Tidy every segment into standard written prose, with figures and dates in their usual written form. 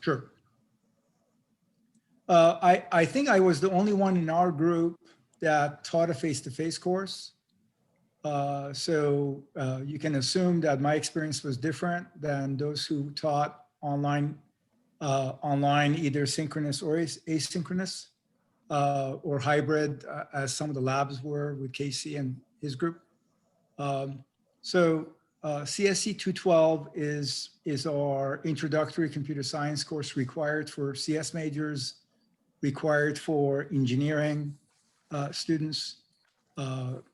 Sure. I think I was the only one in our group that taught a face-to-face course. So you can assume that my experience was different than those who taught online, either synchronous or asynchronous, or hybrid, as some of the labs were with Casey and his group. So CSC 212 is our introductory computer science course required for CS majors, required for engineering students,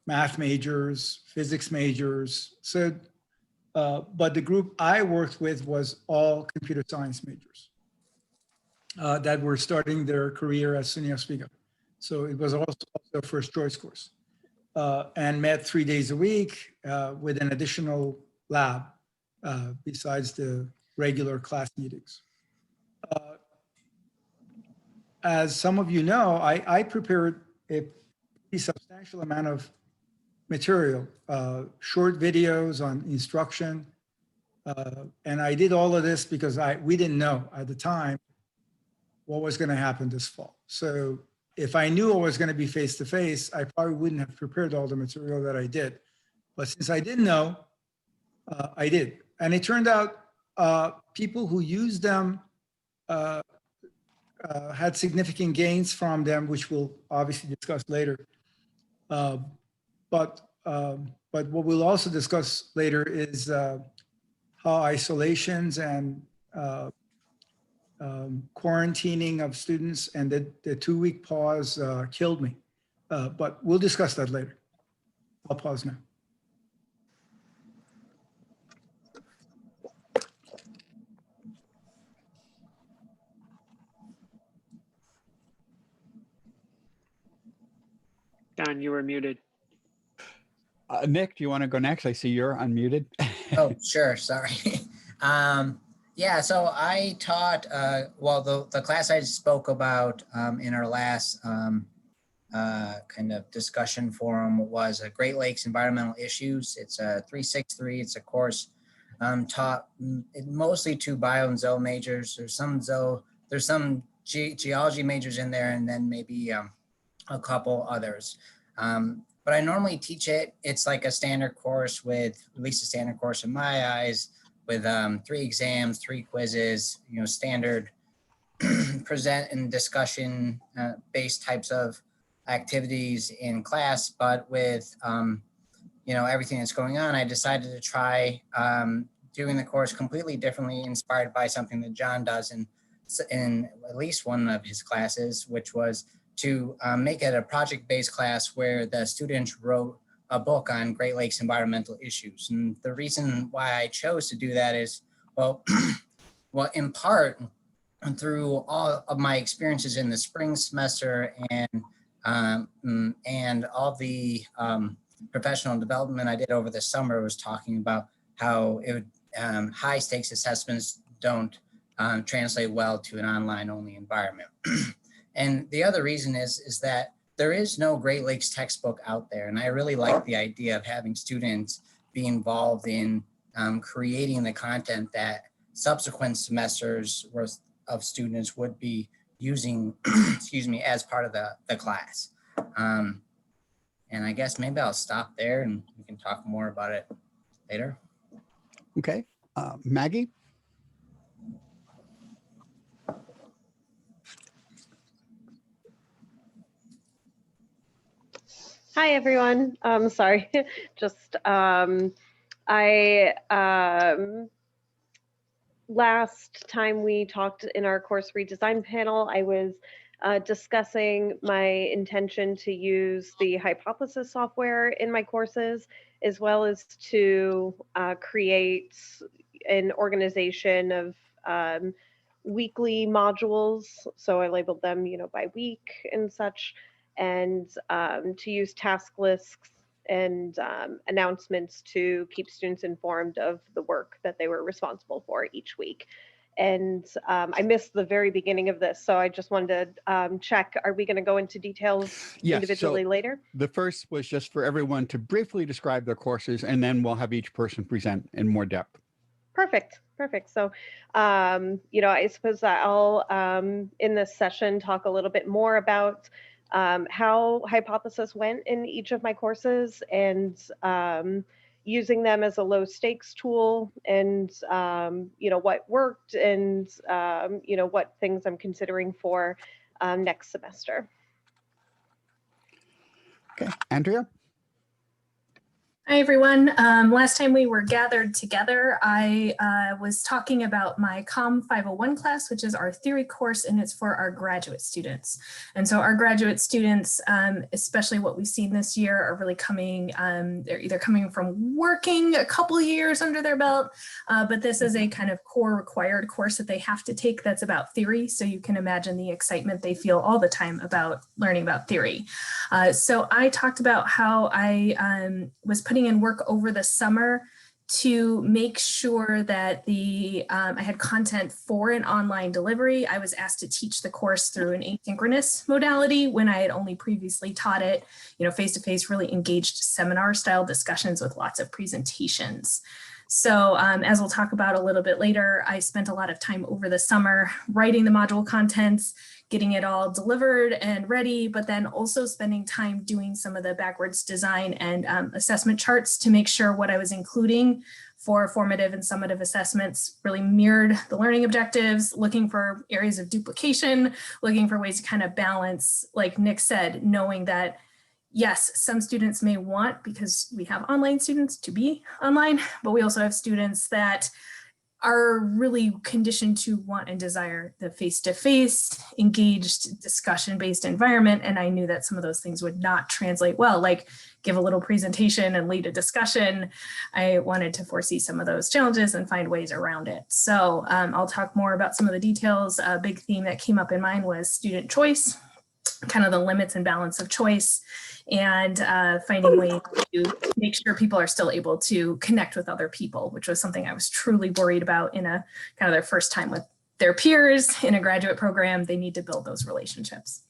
math majors, physics majors. So, but the group I worked with was all computer science majors that were starting their career as SUNY Oswego. So it was also their first choice course, and met 3 days a week with an additional lab besides the regular class meetings. As some of you know, I prepared a pretty substantial amount of material, short videos on instruction. And I did all of this because we didn't know at the time what was going to happen this fall. So if I knew it was going to be face-to-face, I probably wouldn't have prepared all the material that I did. But since I didn't know, I did. And it turned out people who used them had significant gains from them, which we'll obviously discuss later. But what we'll also discuss later is how isolations and quarantining of students and the 2-week pause killed me. But we'll discuss that later. I'll pause now. Don, you were muted. Nick, do you want to go next? I see you're unmuted. Oh, sure. Sorry. Yeah, so I taught, well, the class I spoke about in our last kind of discussion forum was Great Lakes Environmental Issues. It's a 363. It's a course taught mostly to bio and zoo majors. There's some geology majors in there, and then maybe a couple others. But I normally teach it. It's like a standard course with, at least a standard course in my eyes, with 3 exams, 3 quizzes, standard present and discussion based types of activities in class. But with, everything that's going on, I decided to try doing the course completely differently, inspired by something that John does in at least one of his classes, which was to make it a project-based class where the students wrote a book on Great Lakes environmental issues. And the reason why I chose to do that is, well, in part through all of my experiences in the spring semester and all the professional development I did over the summer was talking about how high stakes assessments don't translate well to an online only environment. And the other reason is that there is no Great Lakes textbook out there. And I really like the idea of having students be involved in creating the content that subsequent semesters worth of students would be using, excuse me, as part of the class. And I guess maybe I'll stop there and we can talk more about it later. Okay, Maggie? Hi, everyone. Sorry, just last time we talked in our course redesign panel, I was discussing my intention to use the Hypothesis software in my courses, as well as to create an organization of weekly modules. So I labeled them, by week and such, and to use task lists and announcements to keep students informed of the work that they were responsible for each week. And I missed the very beginning of this, so I just wanted to check, are we going to go into details individually later? The first was just for everyone to briefly describe their courses, and then we'll have each person present in more depth. Perfect, perfect. So, I suppose that I'll, in this session, talk a little bit more about how Hypothesis went in each of my courses and using them as a low stakes tool and, what worked and, what things I'm considering for next semester. Okay, Andrea? Hi, everyone. Last time we were gathered together, I was talking about my COM 501 class, which is our theory course, and it's for our graduate students. And so our graduate students, especially what we've seen this year, are really coming, they're either coming from working a couple of years under their belt, but this is a kind of core required course that they have to take that's about theory. So you can imagine the excitement they feel all the time about learning about theory. So I talked about how I was putting in work over the summer to make sure that I had content for an online delivery. I was asked to teach the course through an asynchronous modality when I had only previously taught it, face-to-face, really engaged seminar style discussions with lots of presentations. So as we'll talk about a little bit later, I spent a lot of time over the summer writing the module contents, getting it all delivered and ready, but then also spending time doing some of the backwards design and assessment charts to make sure what I was including for formative and summative assessments really mirrored the learning objectives, looking for areas of duplication, looking for ways to kind of balance, like Nick said, knowing that yes, some students may want, because we have online students, to be online, but we also have students that are really conditioned to want and desire the face-to-face, engaged, discussion-based environment. And I knew that some of those things would not translate well, like give a little presentation and lead a discussion. I wanted to foresee some of those challenges and find ways around it. So I'll talk more about some of the details. A big theme that came up in mine was student choice, kind of the limits and balance of choice, and finding ways to make sure people are still able to connect with other people, which was something I was truly worried about in a kind of their first time with their peers in a graduate program. They need to build those relationships.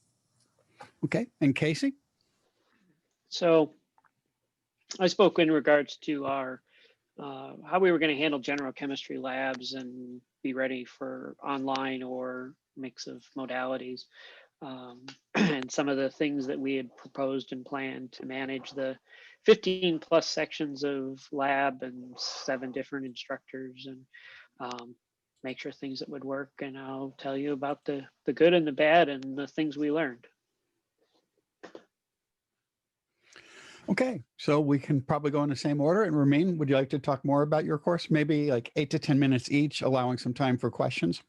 Okay, and Casey? So I spoke in regards to our how we were going to handle general chemistry labs and be ready for online or mix of modalities. And some of the things that we had proposed and planned to manage the 15 plus sections of lab and 7 different instructors, and make sure things that would work. And I'll tell you about the good and the bad and the things we learned. Okay, so we can probably go in the same order. And Ramin, would you like to talk more about your course? Maybe like 8 to 10 minutes each, allowing some time for questions.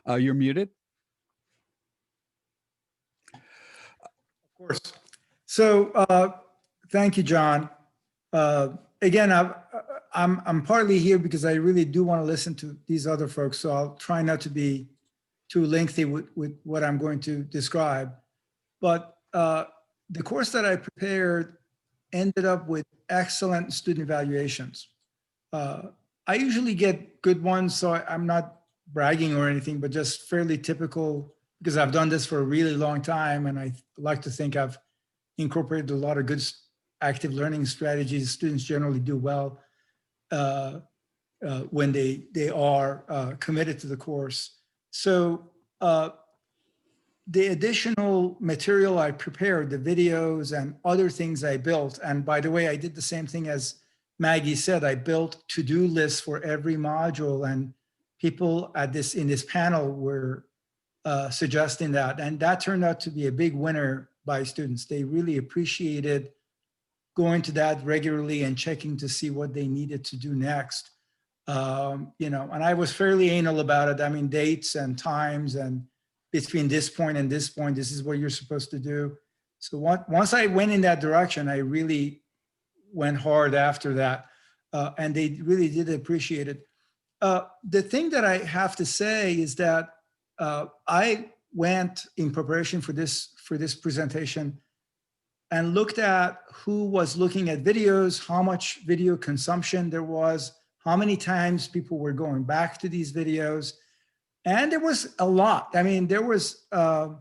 You're muted. Of course. So thank you, John. Again, I'm partly here because I really do want to listen to these other folks, so I'll try not to be too lengthy with what I'm going to describe. But the course that I prepared ended up with excellent student evaluations. I usually get good ones, so I'm not bragging or anything, but just fairly typical, because I've done this for a really long time, and I like to think I've incorporated a lot of good active learning strategies. Students generally do well when they are committed to the course. So the additional material I prepared, the videos and other things I built, and by the way, I did the same thing as Maggie said. I built to-do lists for every module, and people in this panel were suggesting that, and that turned out to be a big winner by students. They really appreciated going to that regularly and checking to see what they needed to do next. And I was fairly anal about it. I mean, dates and times, and between this point and this point, this is what you're supposed to do. So once I went in that direction, I really went hard after that, and they really did appreciate it. The thing that I have to say is that I went in preparation for this presentation and looked at who was looking at videos, how much video consumption there was, how many times people were going back to these videos. And there was a lot. I mean, there was a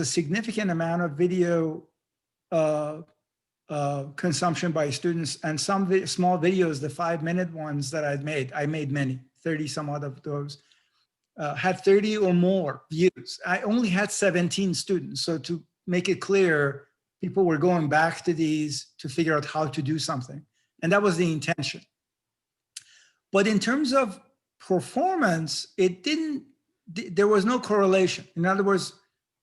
significant amount of video consumption by students, and some small videos, the 5-minute ones that I made many, 30 some odd of those, had 30 or more views. I only had 17 students. So to make it clear, people were going back to these to figure out how to do something. And that was the intention. But in terms of performance, there was no correlation. In other words,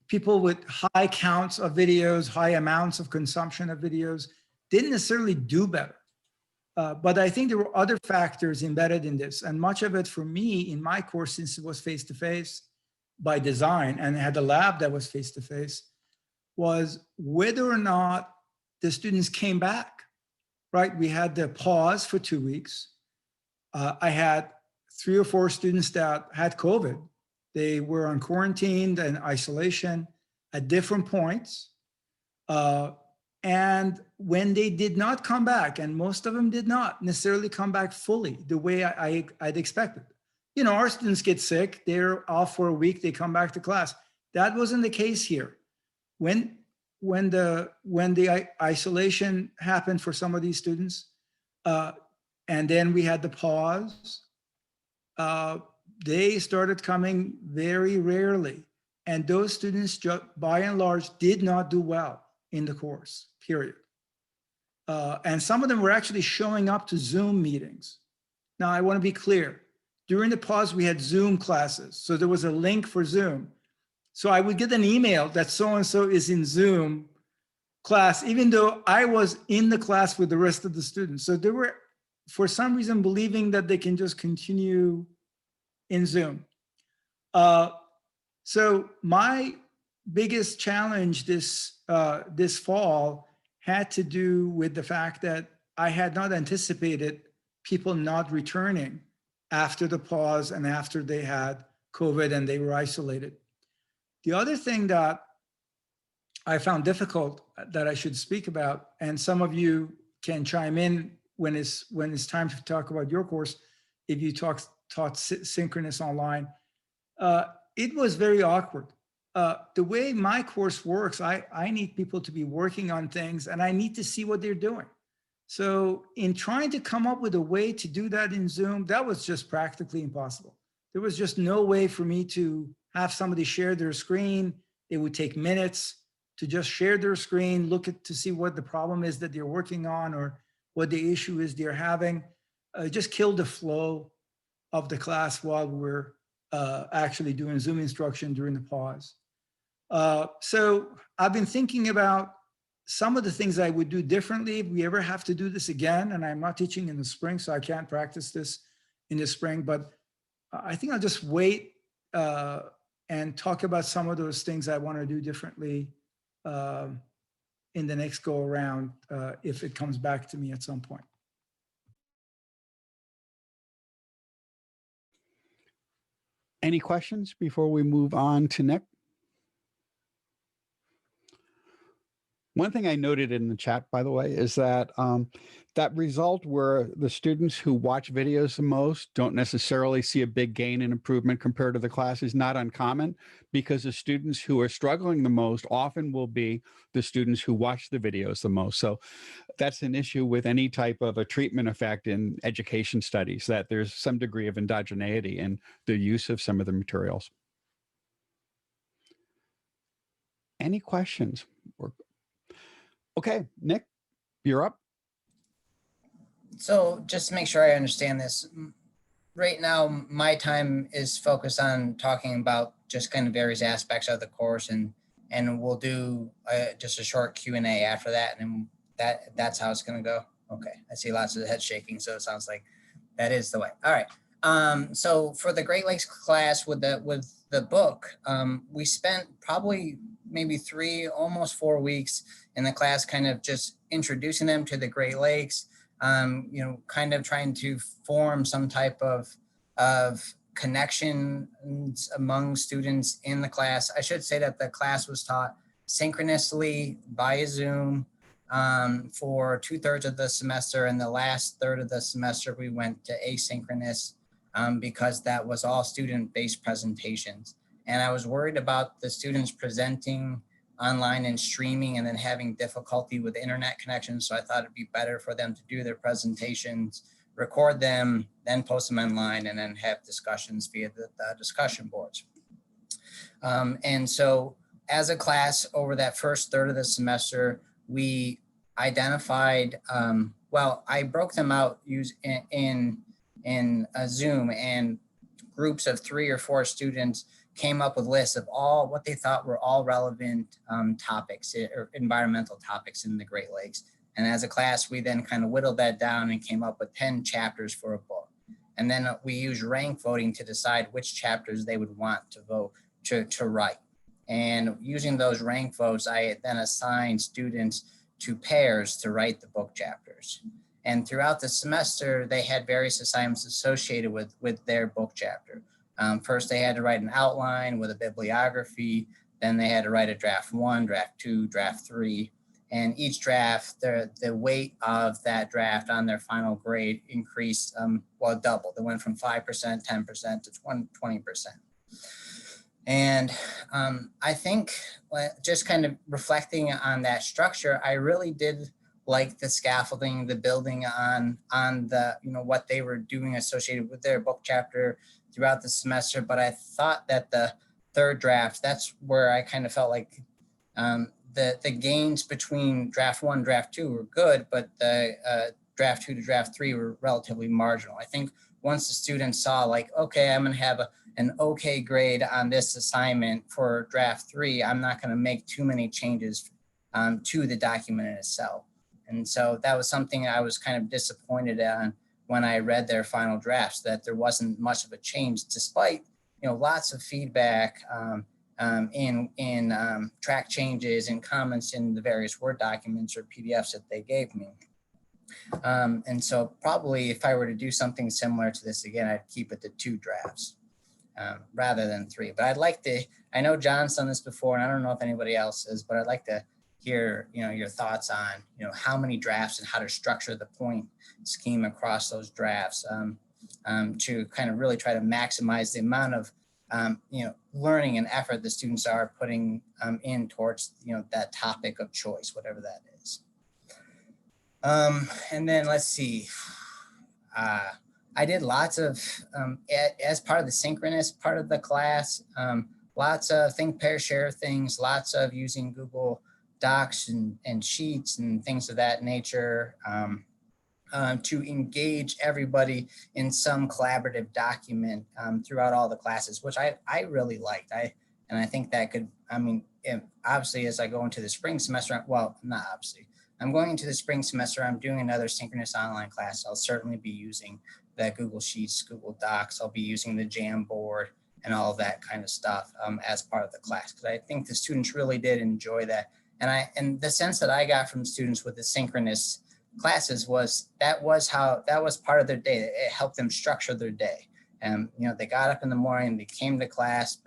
people with high counts of videos, high amounts of consumption of videos didn't necessarily do better. But I think there were other factors embedded in this. And much of it for me in my course, since it was face-to-face by design and had a lab that was face-to-face, was whether or not the students came back, right? We had the pause for 2 weeks. I had 3 or 4 students that had COVID. They were on quarantine and isolation at different points. And when they did not come back, and most of them did not necessarily come back fully the way I'd expected. You know, our students get sick, they're off for a week, they come back to class. That wasn't the case here. When the isolation happened for some of these students, and then we had the pause, they started coming very rarely. And those students, by and large, did not do well in the course, period. And some of them were actually showing up to Zoom meetings. Now, I want to be clear. During the pause, we had Zoom classes. So there was a link for Zoom. So I would get an email that so-and-so is in Zoom class, even though I was in the class with the rest of the students. So they were, for some reason, believing that they can just continue in Zoom. So my biggest challenge this fall had to do with the fact that I had not anticipated people not returning after the pause and after they had COVID and they were isolated. The other thing that I found difficult that I should speak about, and some of you can chime in when it's time to talk about your course, if you taught synchronous online, it was very awkward. The way my course works, I need people to be working on things and I need to see what they're doing. So in trying to come up with a way to do that in Zoom, that was just practically impossible. There was just no way for me to have somebody share their screen. It would take minutes to just share their screen, to see what the problem is that they're working on or what the issue is they're having. Just killed the flow of the class while we're actually doing Zoom instruction during the pause. So I've been thinking about some of the things I would do differently if we ever have to do this again. And I'm not teaching in the spring, so I can't practice this in the spring, but I think I'll just wait and talk about some of those things I want to do differently in the next go around if it comes back to me at some point. Any questions before we move on to Nick? One thing I noted in the chat, by the way, is that that result where the students who watch videos the most don't necessarily see a big gain in improvement compared to the class is not uncommon, because the students who are struggling the most often will be the students who watch the videos the most. So that's an issue with any type of a treatment effect in education studies, that there's some degree of endogeneity in the use of some of the materials. Any questions? Okay, Nick, you're up. So just to make sure I understand this, right now my time is focused on talking about just kind of various aspects of the course, and we'll do just a short Q&A after that, and that's how it's going to go. Okay, I see lots of head shaking, so it sounds like that is the way. All right. So for the Great Lakes class with the book, we spent probably maybe 3, almost 4 weeks in the class, kind of just introducing them to the Great Lakes, you know, kind of trying to form some type of connection among students in the class. I should say that the class was taught synchronously via Zoom for 2/3 of the semester, and the last third of the semester we went to asynchronous because that was all student-based presentations. And I was worried about the students presenting online and streaming and then having difficulty with internet connection. So I thought it'd be better for them to do their presentations, record them, then post them online, and then have discussions via the discussion boards. And so as a class over that first third of the semester, we identified, well, I broke them out in a Zoom, and groups of 3 or 4 students came up with lists of all what they thought were all relevant topics or environmental topics in the Great Lakes. And as a class, we then kind of whittled that down and came up with 10 chapters for a book. And then we used rank voting to decide which chapters they would want to vote to write. And using those rank votes, I then assigned students to pairs to write the book chapters. And throughout the semester, they had various assignments associated with their book chapter. First, they had to write an outline with a bibliography. Then they had to write a draft 1, draft 2, draft 3. And each draft, the weight of that draft on their final grade increased, well, doubled. It went from 5%, 10% to 20%. And I think just kind of reflecting on that structure, I really did like the scaffolding, the building on the, what they were doing associated with their book chapter throughout the semester. But I thought that the third draft, that's where I kind of felt like the gains between draft 1 and draft 2 were good, but the draft 2 to draft 3 were relatively marginal. I think once the students saw like, okay, I'm gonna have an okay grade on this assignment for draft 3, I'm not gonna make too many changes to the document in itself. And so that was something I was kind of disappointed on when I read their final drafts, that there wasn't much of a change, despite lots of feedback in track changes and comments in the various Word documents or PDFs that they gave me. And so probably if I were to do something similar to this again, I'd keep it to 2 drafts rather than 3. But I'd like to, I know John's done this before, and I don't know if anybody else is, but I'd like to hear your thoughts on how many drafts and how to structure the point scheme across those drafts to kind of really try to maximize the amount of learning and effort the students are putting in towards that topic of choice, whatever that is. And then let's see, I did lots of as part of the synchronous part of the class, lots of think, pair, share things, lots of using Google Docs and Sheets and things of that nature to engage everybody in some collaborative document throughout all the classes, which I really liked. And I think that could, obviously as I go into the spring semester, well, not obviously, I'm going into the spring semester, I'm doing another synchronous online class. I'll certainly be using the Google Sheets, Google Docs. I'll be using the Jamboard and all of that kind of stuff as part of the class, because I think the students really did enjoy that. And the sense that I got from students with the synchronous classes was that was part of their day. It helped them structure their day. And they got up in the morning, they came to class,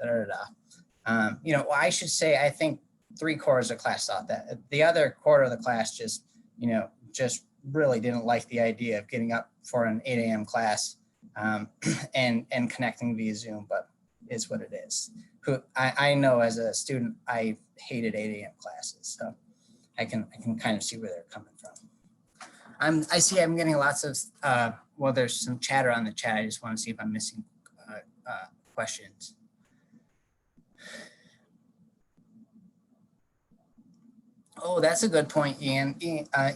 I should say, I think 3/4 of the class thought that. The other quarter of the class just really didn't like the idea of getting up for an 8 a.m. class and connecting via Zoom, but it's what it is. I know as a student, I hated 8 a.m. classes, so I can kind of see where they're coming from. I see I'm getting lots of, well, there's some chatter on the chat. I just want to see if I'm missing questions. Oh, that's a good point, Ian.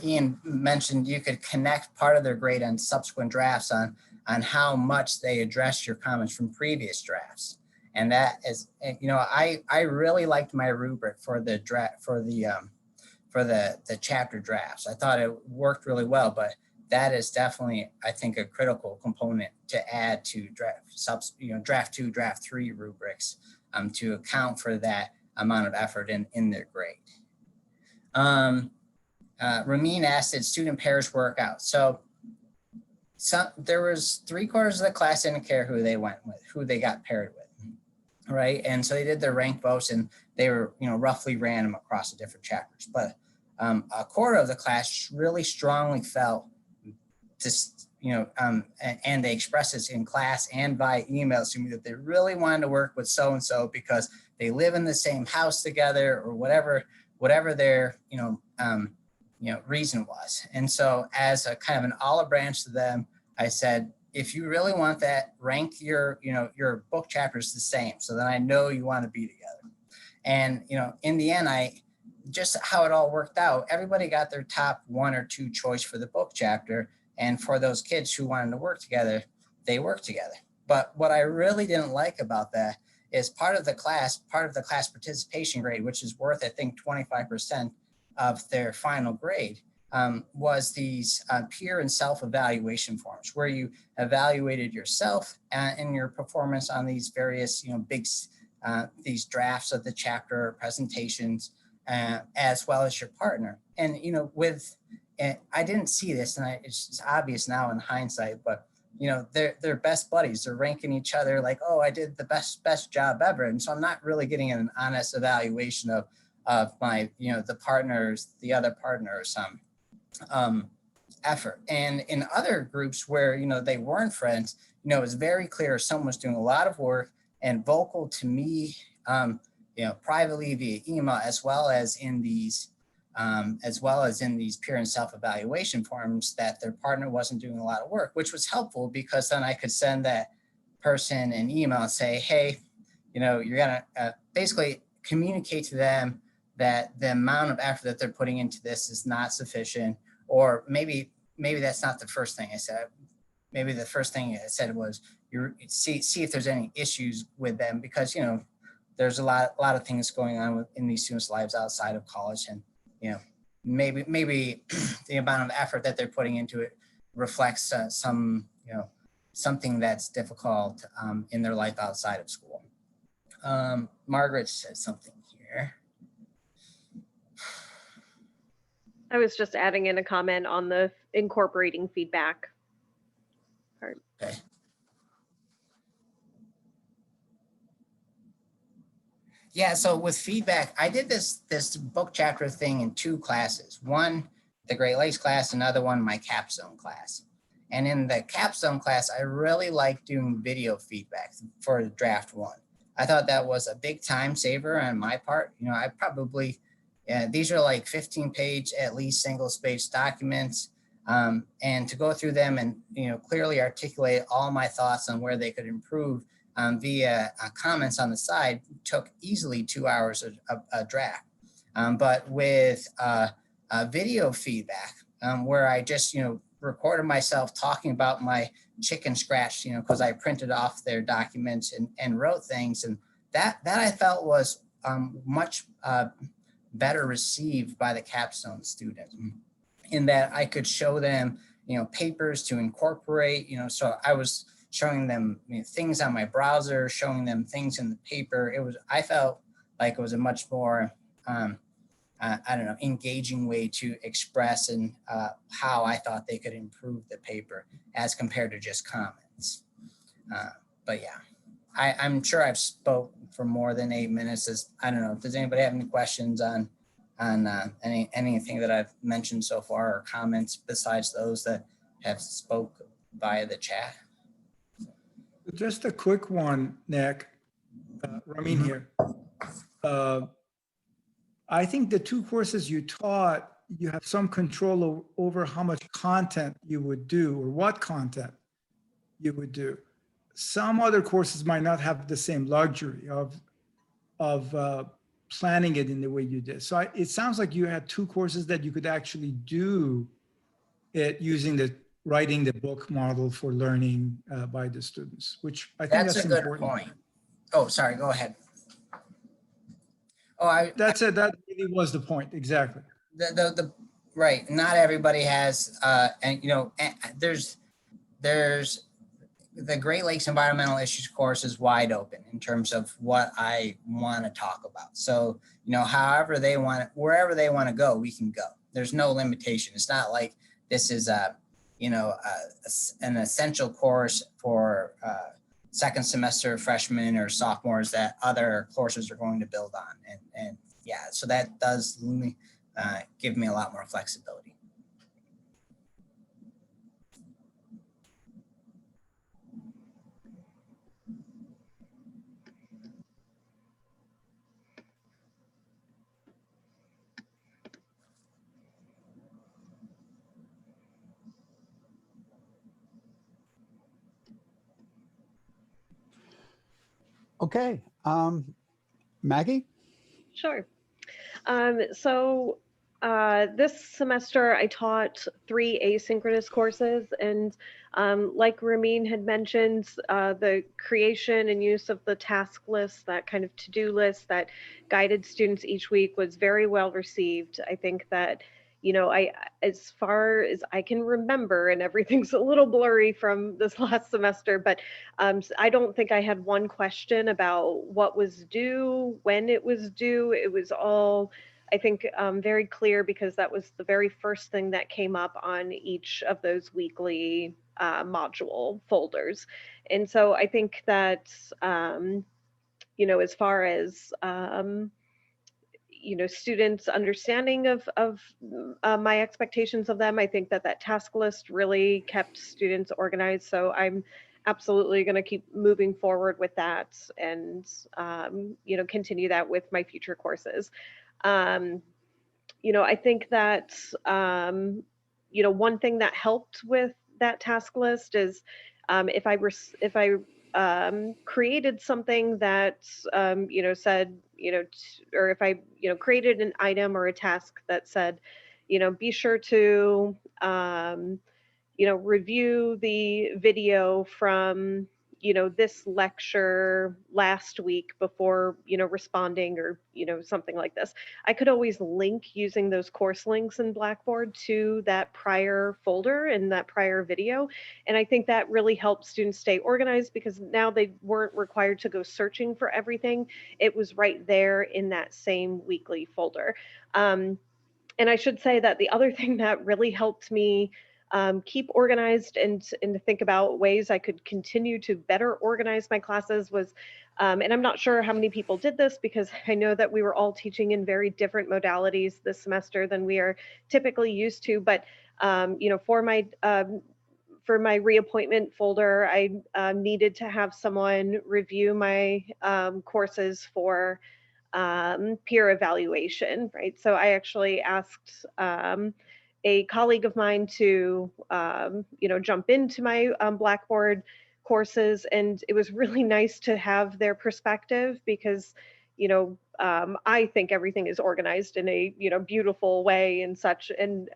Ian mentioned you could connect part of their grade on subsequent drafts on how much they address your comments from previous drafts. And that is, I really liked my rubric for the draft, for the chapter drafts. I thought it worked really well, but that is definitely, I think, a critical component to add to draft 2, draft 3 rubrics to account for that amount of effort in their grade. Ramin asked, did student pairs work out? So there was 3/4 of the class didn't care who they went with, who they got paired with, right? And so they did their rank votes, and they were, roughly random across the different chapters. But 1/4 of the class really strongly felt this, and they expressed this in class and by emails to me, that they really wanted to work with so-and-so because they live in the same house together, or whatever their, reason was. And so as a kind of an olive branch to them, I said, if you really want that, rank your book chapters the same. So then I know you want to be together. And, in the end, just how it all worked out, everybody got their top 1 or 2 choice for the book chapter. And for those kids who wanted to work together, they worked together. But what I really didn't like about that is part of the class participation grade, which is worth, I think, 25% of their final grade, was these peer and self-evaluation forms, where you evaluated yourself and your performance on these various, these drafts of the chapter presentations, as well as your partner. And, I didn't see this, and it's obvious now in hindsight, but they're best buddies. They're ranking each other like, oh, I did the best job ever. And so I'm not really getting an honest evaluation of my, the other partner's effort. And in other groups where, they weren't friends, it was very clear someone was doing a lot of work and vocal to me, privately via email, as well as in these peer and self-evaluation forums, that their partner wasn't doing a lot of work, which was helpful because then I could send that person an email and say, hey, you're gonna basically communicate to them that the amount of effort that they're putting into this is not sufficient, or maybe that's not the first thing I said. Maybe the first thing I said was, see if there's any issues with them, because there's a lot of things going on in these students' lives outside of college, and maybe the amount of effort that they're putting into it reflects something that's difficult in their life outside of school. Margaret said something here. I was just adding in a comment on the incorporating feedback part. Okay. Yeah, so with feedback, I did this book chapter thing in 2 classes. One, the Great Lakes class, another one, my capstone class. And in the capstone class, I really liked doing video feedback for draft 1. I thought that was a big time saver on my part. I probably, these are like 15-page, at least single-space documents. And to go through them and, clearly articulate all my thoughts on where they could improve via comments on the side took easily 2 hours a draft. But with video feedback, where I just, recorded myself talking about my chicken scratch, because I printed off their documents and wrote things. And that I felt was much better received by the capstone students, in that I could show them, papers to incorporate, so I was showing them things on my browser, showing them things in the paper. I felt like it was a much more, engaging way to express and how I thought they could improve the paper as compared to just comments. But yeah, I'm sure I've spoke for more than 8 minutes. I don't know, does anybody have any questions on anything that I've mentioned so far, or comments besides those that have spoke via the chat? Just a quick one, Nick. Ramin here. I think the 2 courses you taught, you have some control over how much content you would do, or what content you would do. Some other courses might not have the same luxury of planning it in the way you did. So it sounds like you had 2 courses that you could actually do it using writing the book model for learning by the students, which I think that's a good important. point. Oh, sorry, go ahead. Oh, that's it. That really was the point. Exactly. Right. Not everybody has, there's the Great Lakes Environmental Issues course is wide open in terms of what I want to talk about. So, wherever they want to go, we can go. There's no limitation. It's not like this is an essential course for second semester freshmen or sophomores that other courses are going to build on. And yeah, so that does give me a lot more flexibility. Okay. Maggie? Sure. So this semester I taught 3 asynchronous courses, and like Ramin had mentioned, the creation and use of the task list, that kind of to-do list that guided students each week, was very well received. I think that, as far as I can remember, and everything's a little blurry from this last semester, but I don't think I had one question about what was due, when it was due. It was all, I think, very clear, because that was the very first thing that came up on each of those weekly module folders. And so I think that, as far as, students' understanding of my expectations of them, I think that that task list really kept students organized. So I'm absolutely going to keep moving forward with that, and continue that with my future courses. Um, I think that, one thing that helped with that task list is, if I created something that, said, or if I, created an item or a task that said, be sure to, review the video from, this lecture last week before, responding, or, something like this. I could always link, using those course links in Blackboard, to that prior folder and that prior video. And I think that really helped students stay organized, because now they weren't required to go searching for everything. It was right there in that same weekly folder. And I should say that the other thing that really helped me keep organized, and to think about ways I could continue to better organize my classes, was, and I'm not sure how many people did this, because I know that we were all teaching in very different modalities this semester than we are typically used to. But for my reappointment folder, I needed to have someone review my courses for peer evaluation, right? So I actually asked a colleague of mine to, jump into my Blackboard courses, and it was really nice to have their perspective, because, I think everything is organized in a, beautiful way and such. And,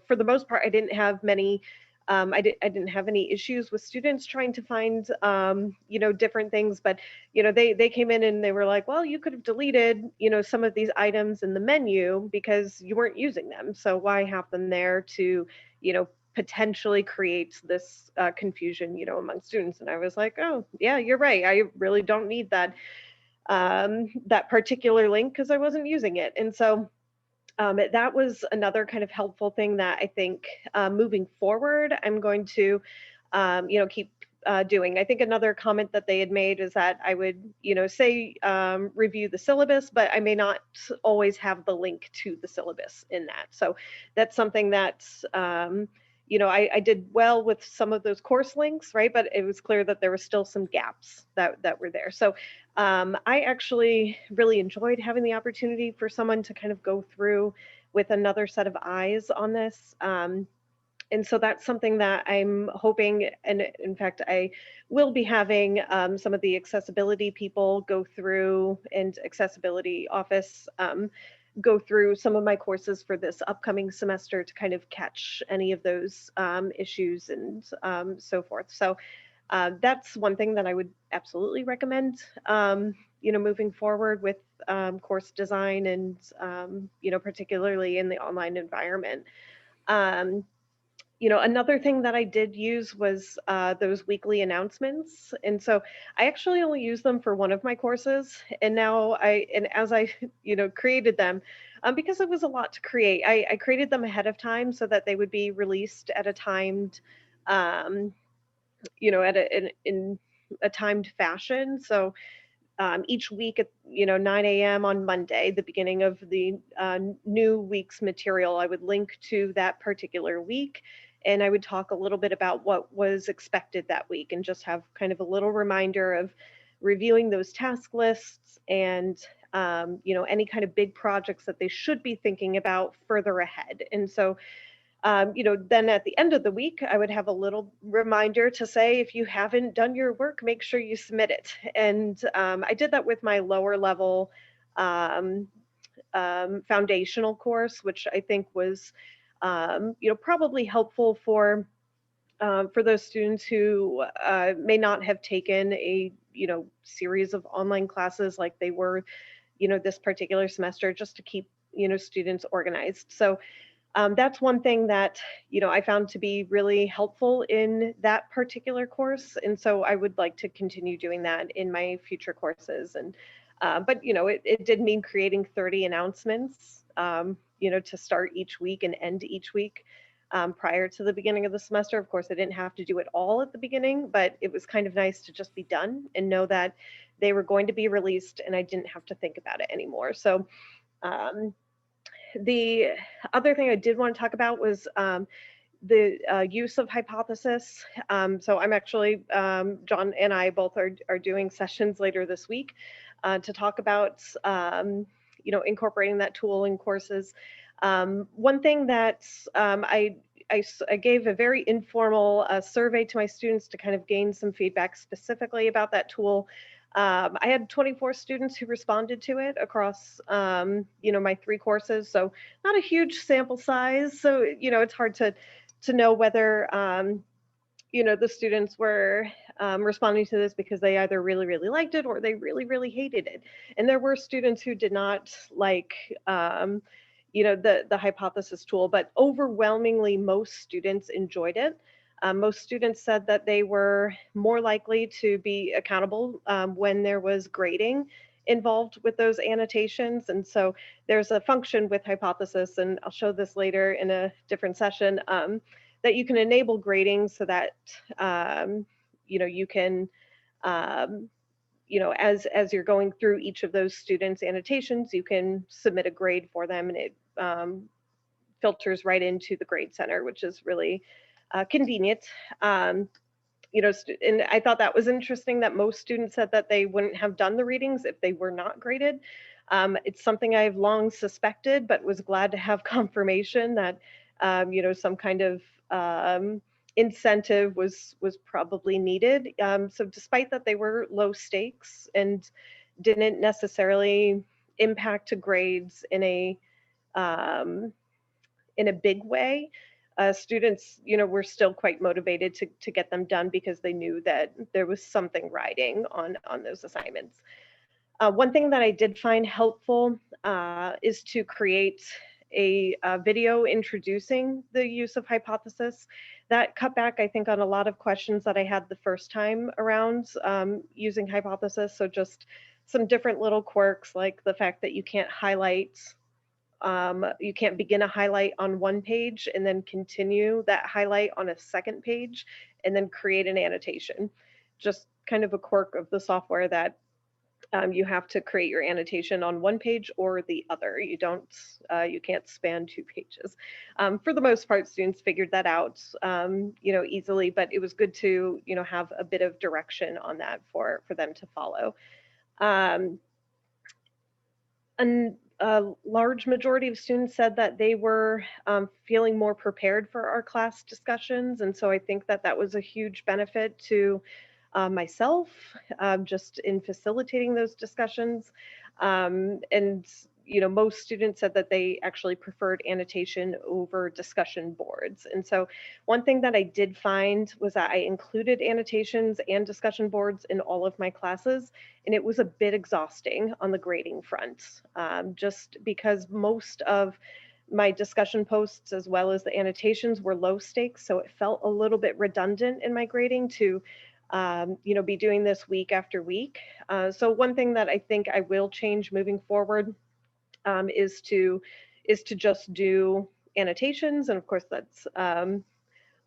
for the most part, I didn't have many. I didn't have any issues with students trying to find, different things, but they came in and they were like, well, you could have deleted, some of these items in the menu because you weren't using them. So why have them there to, potentially create this confusion, among students? And I was like, oh, yeah, you're right. I really don't need that, that particular link, because I wasn't using it. And so that was another kind of helpful thing that I think, moving forward, I'm going to, keep doing. I think another comment that they had made is that I would, say, review the syllabus, but I may not always have the link to the syllabus in that. So that's something that, I did well with some of those course links, right? But it was clear that there were still some gaps that were there. So I actually really enjoyed having the opportunity for someone to kind of go through with another set of eyes on this. And so that's something that I'm hoping, and in fact, I will be having some of the accessibility people go through, and accessibility office go through some of my courses for this upcoming semester, to kind of catch any of those issues, and so forth. So that's one thing that I would absolutely recommend, moving forward with course design, and, particularly in the online environment. Um, another thing that I did use was those weekly announcements. And so I actually only use them for one of my courses. And now and as I, created them, because it was a lot to create, I created them ahead of time so that they would be released at a timed, um, in a timed fashion. So each week at 9 a.m. on Monday, the beginning of the new week's material, I would link to that particular week, and I would talk a little bit about what was expected that week, and just have kind of a little reminder of reviewing those task lists, and any kind of big projects that they should be thinking about further ahead. And so then at the end of the week, I would have a little reminder to say, if you haven't done your work, make sure you submit it. And I did that with my lower level foundational course, which I think was, probably helpful for those students who may not have taken a, series of online classes like they were, this particular semester, just to keep, students organized. So that's one thing that, I found to be really helpful in that particular course. And so I would like to continue doing that in my future courses. And, but, it did mean creating 30 announcements, to start each week and end each week prior to the beginning of the semester. Of course, I didn't have to do it all at the beginning, but it was kind of nice to just be done and know that they were going to be released and I didn't have to think about it anymore. So, the other thing I did want to talk about was the use of hypothesis. So I'm actually, John and I both are doing sessions later this week to talk about, incorporating that tool in courses. One thing that I gave a very informal survey to my students to kind of gain some feedback specifically about that tool. I had 24 students who responded to it across, my 3 courses. So not a huge sample size. So, it's hard to know whether, the students were responding to this because they either really, really liked it or they really, really hated it. And there were students who did not like, the hypothesis tool, but overwhelmingly most students enjoyed it. Most students said that they were more likely to be accountable when there was grading involved with those annotations. And so there's a function with hypothesis, and I'll show this later in a different session, that you can enable grading so that, you can, as you're going through each of those students' annotations, you can submit a grade for them, and it filters right into the grade center, which is really convenient. And I thought that was interesting that most students said that they wouldn't have done the readings if they were not graded. It's something I've long suspected, but was glad to have confirmation that, some kind of incentive was probably needed. So despite that they were low stakes and didn't necessarily impact grades in a big way, students, were still quite motivated to get them done because they knew that there was something riding on those assignments. One thing that I did find helpful is to create a video introducing the use of hypothesis. That cut back, I think, on a lot of questions that I had the first time around using hypothesis. So just some different little quirks, like the fact that you can't highlight, you can't begin a highlight on one page and then continue that highlight on a second page and then create an annotation. Just kind of a quirk of the software that you have to create your annotation on one page or the other. You can't span 2 pages. For the most part, students figured that out, easily, but it was good to, have a bit of direction on that for them to follow. And a large majority of students said that they were feeling more prepared for our class discussions. And so I think that was a huge benefit to myself, just in facilitating those discussions. And most students said that they actually preferred annotation over discussion boards. And so one thing that I did find was that I included annotations and discussion boards in all of my classes, and it was a bit exhausting on the grading front, just because most of my discussion posts as well as the annotations were low stakes. So it felt a little bit redundant in my grading to be doing this week after week. So one thing that I think I will change moving forward is to just do annotations. And of course, that's a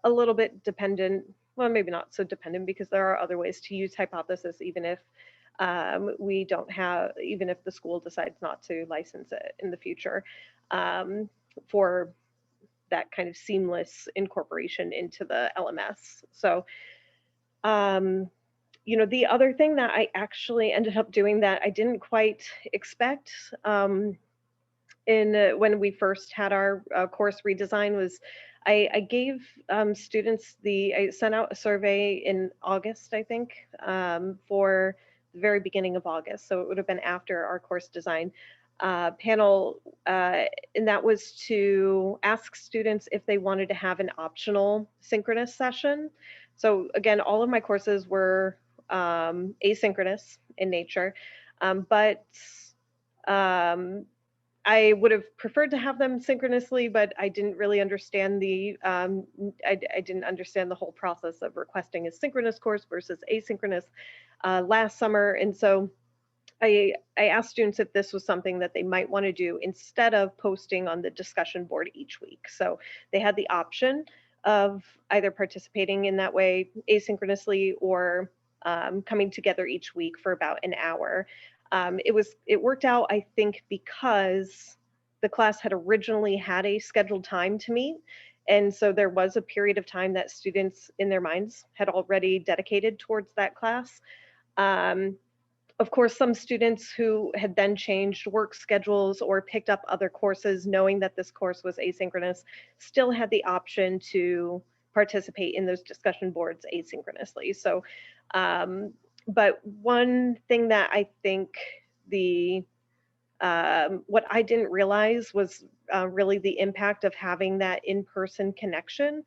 little bit dependent. Well, maybe not so dependent, because there are other ways to use hypothesis, even if even if the school decides not to license it in the future, for that kind of seamless incorporation into the LMS. So, the other thing that I actually ended up doing that I didn't quite expect when we first had our course redesign was I gave students I sent out a survey in August, I think, for the very beginning of August. So it would have been after our course design panel. And that was to ask students if they wanted to have an optional synchronous session. So again, all of my courses were asynchronous in nature, but I would have preferred to have them synchronously, but I didn't really understand I didn't understand the whole process of requesting a synchronous course versus asynchronous last summer. And so I asked students if this was something that they might want to do instead of posting on the discussion board each week. So they had the option of either participating in that way asynchronously or coming together each week for about an hour. It worked out, I think, because the class had originally had a scheduled time to meet. And so there was a period of time that students in their minds had already dedicated towards that class. Of course, some students who had then changed work schedules or picked up other courses knowing that this course was asynchronous still had the option to participate in those discussion boards asynchronously. So, but one thing that I think what I didn't realize was really the impact of having that in-person connection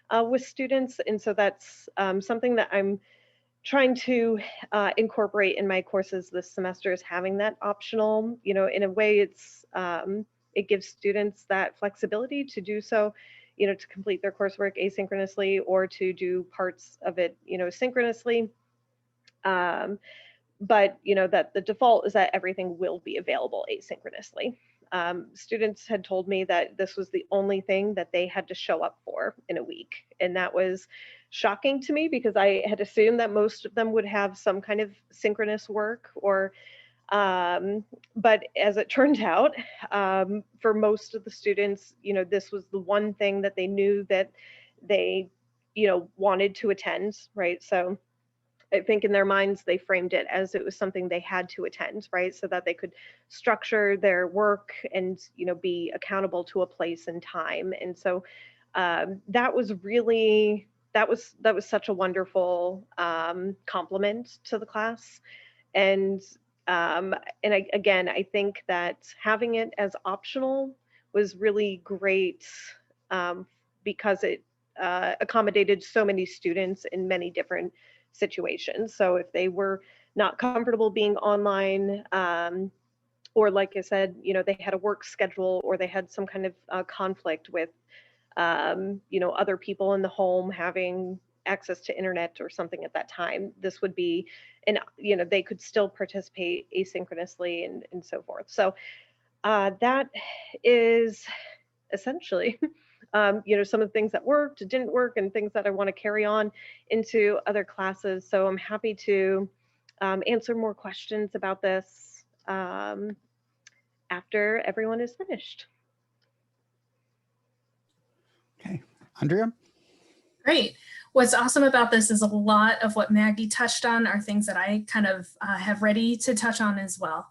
with students. And so that's something that I'm trying to incorporate in my courses this semester, is having that optional. In a way, it gives students that flexibility to do so, to complete their coursework asynchronously or to do parts of it, synchronously. But that the default is that everything will be available asynchronously. Students had told me that this was the only thing that they had to show up for in a week. And that was shocking to me because I had assumed that most of them would have some kind of synchronous work but as it turned out, for most of the students, this was the one thing that they knew that they, wanted to attend, right? So I think in their minds, they framed it as it was something they had to attend, right? So that they could structure their work and, be accountable to a place and time. And so that was such a wonderful compliment to the class. And I think that having it as optional was really great because it accommodated so many students in many different situations. So if they were not comfortable being online, or like I said, they had a work schedule or they had some kind of conflict with, other people in the home having access to internet or something at that time, this would be, and they could still participate asynchronously and so forth. So that is essentially some of the things that worked, didn't work, and things that I want to carry on into other classes. So I'm happy to answer more questions about this after everyone is finished. Okay, Andrea? Great. What's awesome about this is a lot of what Maggie touched on are things that I kind of have ready to touch on as well.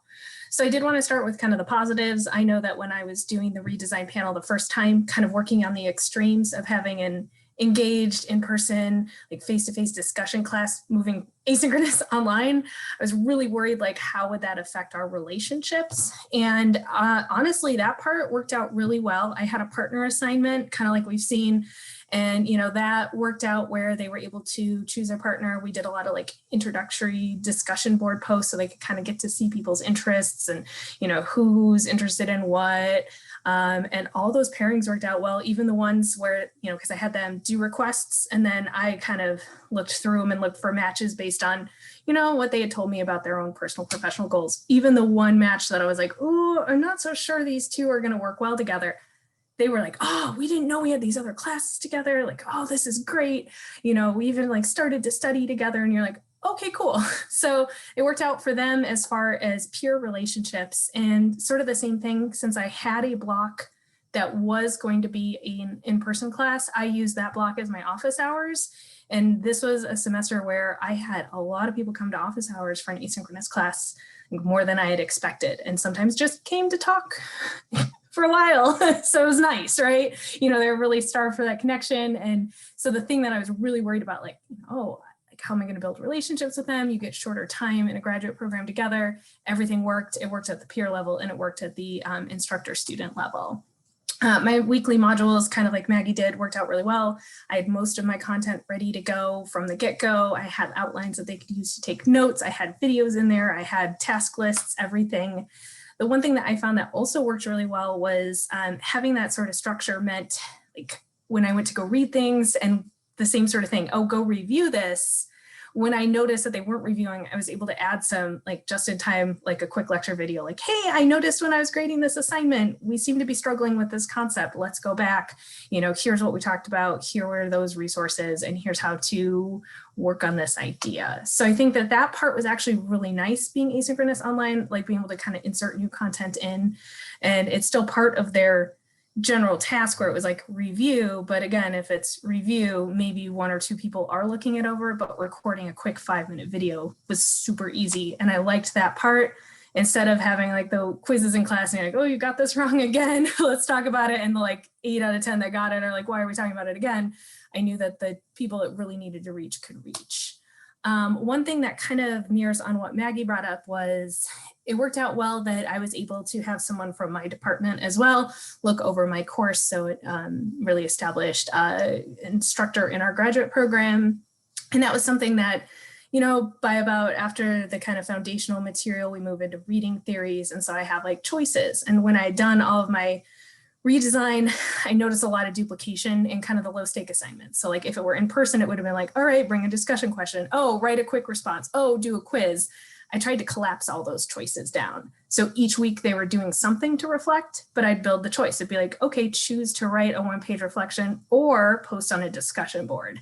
So I did want to start with kind of the positives. I know that when I was doing the redesign panel the first time, kind of working on the extremes of having an engaged in-person, like face-to-face discussion class moving asynchronous online, I was really worried, like, how would that affect our relationships? And honestly, that part worked out really well. I had a partner assignment, kind of like we've seen, and that worked out where they were able to choose a partner. We did a lot of like introductory discussion board posts so they could kind of get to see people's interests and who's interested in what. And all those pairings worked out well, even the ones where, because I had them do requests and then I kind of looked through them and looked for matches based on, what they had told me about their own personal professional goals. Even the one match that I was like, oh, I'm not so sure these two are going to work well together. They were like, oh, we didn't know we had these other classes together. Like, oh, this is great. We even like started to study together, and you're like, okay, cool. So it worked out for them as far as peer relationships, and sort of the same thing, since I had a block that was going to be an in-person class, I used that block as my office hours. And this was a semester where I had a lot of people come to office hours for an asynchronous class, more than I had expected, and sometimes just came to talk for a while. So it was nice, right? You know, they're really starved for that connection. And so the thing that I was really worried about, like, oh, like, how am I going to build relationships with them? You get shorter time in a graduate program together. Everything worked. It worked at the peer level and it worked at the instructor student level. My weekly modules, kind of like Maggie did, worked out really well. I had most of my content ready to go from the get-go. I had outlines that they could use to take notes. I had videos in there. I had task lists, everything. The one thing that I found that also worked really well was having that sort of structure meant, like, when I went to go read things and the same sort of thing, oh, go review this. When I noticed that they weren't reviewing, I was able to add some, like, just in time, like a quick lecture video, like, hey, I noticed when I was grading this assignment, we seem to be struggling with this concept. Let's go back. You know, here's what we talked about. Here were those resources, and here's how to work on this idea. So I think that that part was actually really nice, being asynchronous online, like being able to kind of insert new content in, and it's still part of their general task where it was like review. But again, if it's review, maybe 1 or 2 people are looking it over, but recording a quick 5-minute video was super easy. And I liked that part, instead of having like the quizzes in class and you're like, oh, you got this wrong again. Let's talk about it. And the like 8 out of 10 that got it are like, why are we talking about it again? I knew that the people that really needed to reach could reach. One thing that kind of mirrors on what Maggie brought up was it worked out well that I was able to have someone from my department as well look over my course. So it really established instructor in our graduate program. And that was something that, you know, by about after the kind of foundational material, we move into reading theories. And so I have like choices. And when I had done all of my redesign, I noticed a lot of duplication in kind of the low stake assignments. So like if it were in person, it would have been like, all right, bring a discussion question. Oh, write a quick response. Oh, do a quiz. I tried to collapse all those choices down. So each week they were doing something to reflect, but I'd build the choice. It'd be like, okay, choose to write a 1-page reflection or post on a discussion board.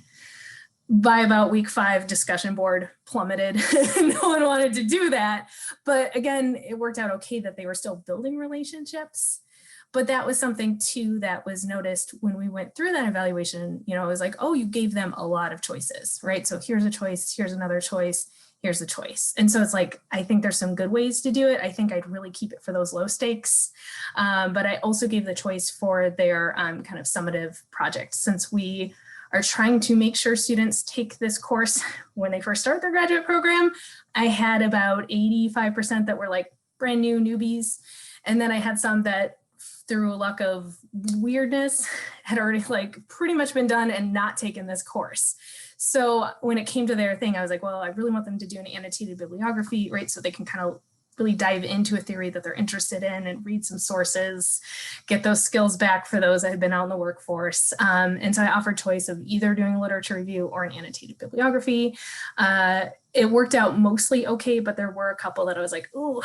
By about week 5, discussion board plummeted. No one wanted to do that. But again, it worked out okay that they were still building relationships. But that was something too that was noticed when we went through that evaluation. You know, it was like, oh, you gave them a lot of choices, right? So here's a choice, here's another choice, here's a choice. And so it's like, I think there's some good ways to do it. I think I'd really keep it for those low stakes. But I also gave the choice for their kind of summative project, since we are trying to make sure students take this course when they first start their graduate program. I had about 85% that were like brand new newbies. And then I had some that, through a luck of weirdness, had already like pretty much been done and not taken this course. So when it came to their thing, I was like, well, I really want them to do an annotated bibliography, right? So they can kind of really dive into a theory that they're interested in and read some sources, get those skills back for those that had been out in the workforce. And so I offered choice of either doing a literature review or an annotated bibliography. It worked out mostly okay, but there were a couple that I was like, oh,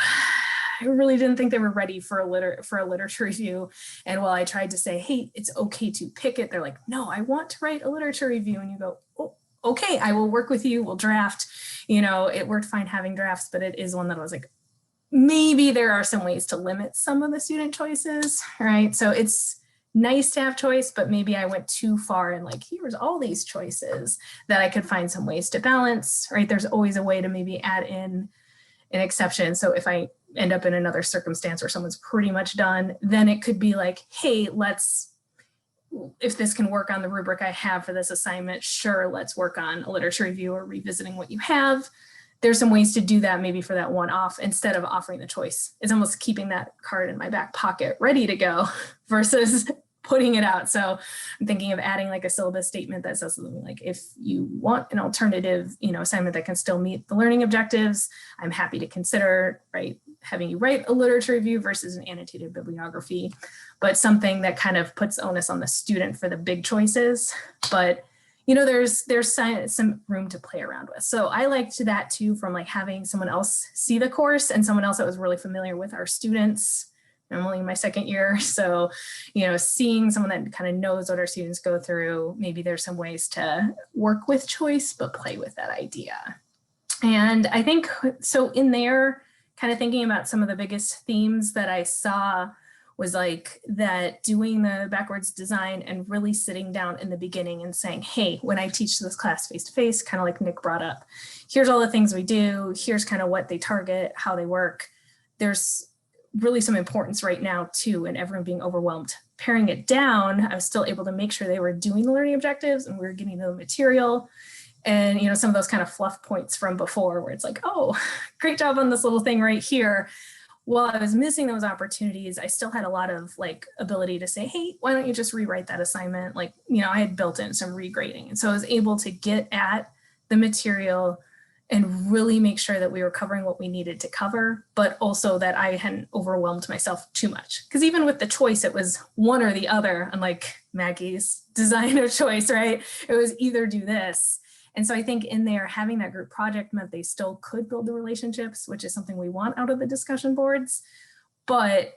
I really didn't think they were ready for a literature review. And while I tried to say, hey, it's okay to pick it, they're like, no, I want to write a literature review. And you go, oh, okay, I will work with you. We'll draft. You know, it worked fine having drafts, but it is one that I was like, maybe there are some ways to limit some of the student choices, right? So it's nice to have choice, but maybe I went too far and like, here's all these choices that I could find some ways to balance, right? There's always a way to maybe add in an exception. So if I end up in another circumstance where someone's pretty much done, then it could be like, hey, if this can work on the rubric I have for this assignment, sure, let's work on a literature review or revisiting what you have. There's some ways to do that maybe for that one off instead of offering the choice. It's almost keeping that card in my back pocket ready to go versus putting it out. So I'm thinking of adding like a syllabus statement that says something like, if you want an alternative, you know, assignment that can still meet the learning objectives, I'm happy to consider, right, having you write a literature review versus an annotated bibliography, but something that kind of puts onus on the student for the big choices. But you know, there's some room to play around with. So I liked that too, from like having someone else see the course and someone else that was really familiar with our students. I'm only in my 2nd year. So, you know, seeing someone that kind of knows what our students go through, maybe there's some ways to work with choice, but play with that idea. And I think, so in there, kind of thinking about some of the biggest themes that I saw was like that doing the backwards design and really sitting down in the beginning and saying, hey, when I teach this class face-to-face, kind of like Nick brought up, here's all the things we do, here's kind of what they target, how they work. There's really some importance right now too, and everyone being overwhelmed. Paring it down, I was still able to make sure they were doing the learning objectives and we were getting the material. And, you know, some of those kind of fluff points from before where it's like, oh, great job on this little thing right here. While I was missing those opportunities, I still had a lot of like ability to say, hey, why don't you just rewrite that assignment? Like, you know, I had built in some regrading. And so I was able to get at the material and really make sure that we were covering what we needed to cover, but also that I hadn't overwhelmed myself too much. Because even with the choice, it was one or the other, unlike Maggie's design of choice, right? It was either do this. And so I think in there, having that group project meant they still could build the relationships, which is something we want out of the discussion boards. But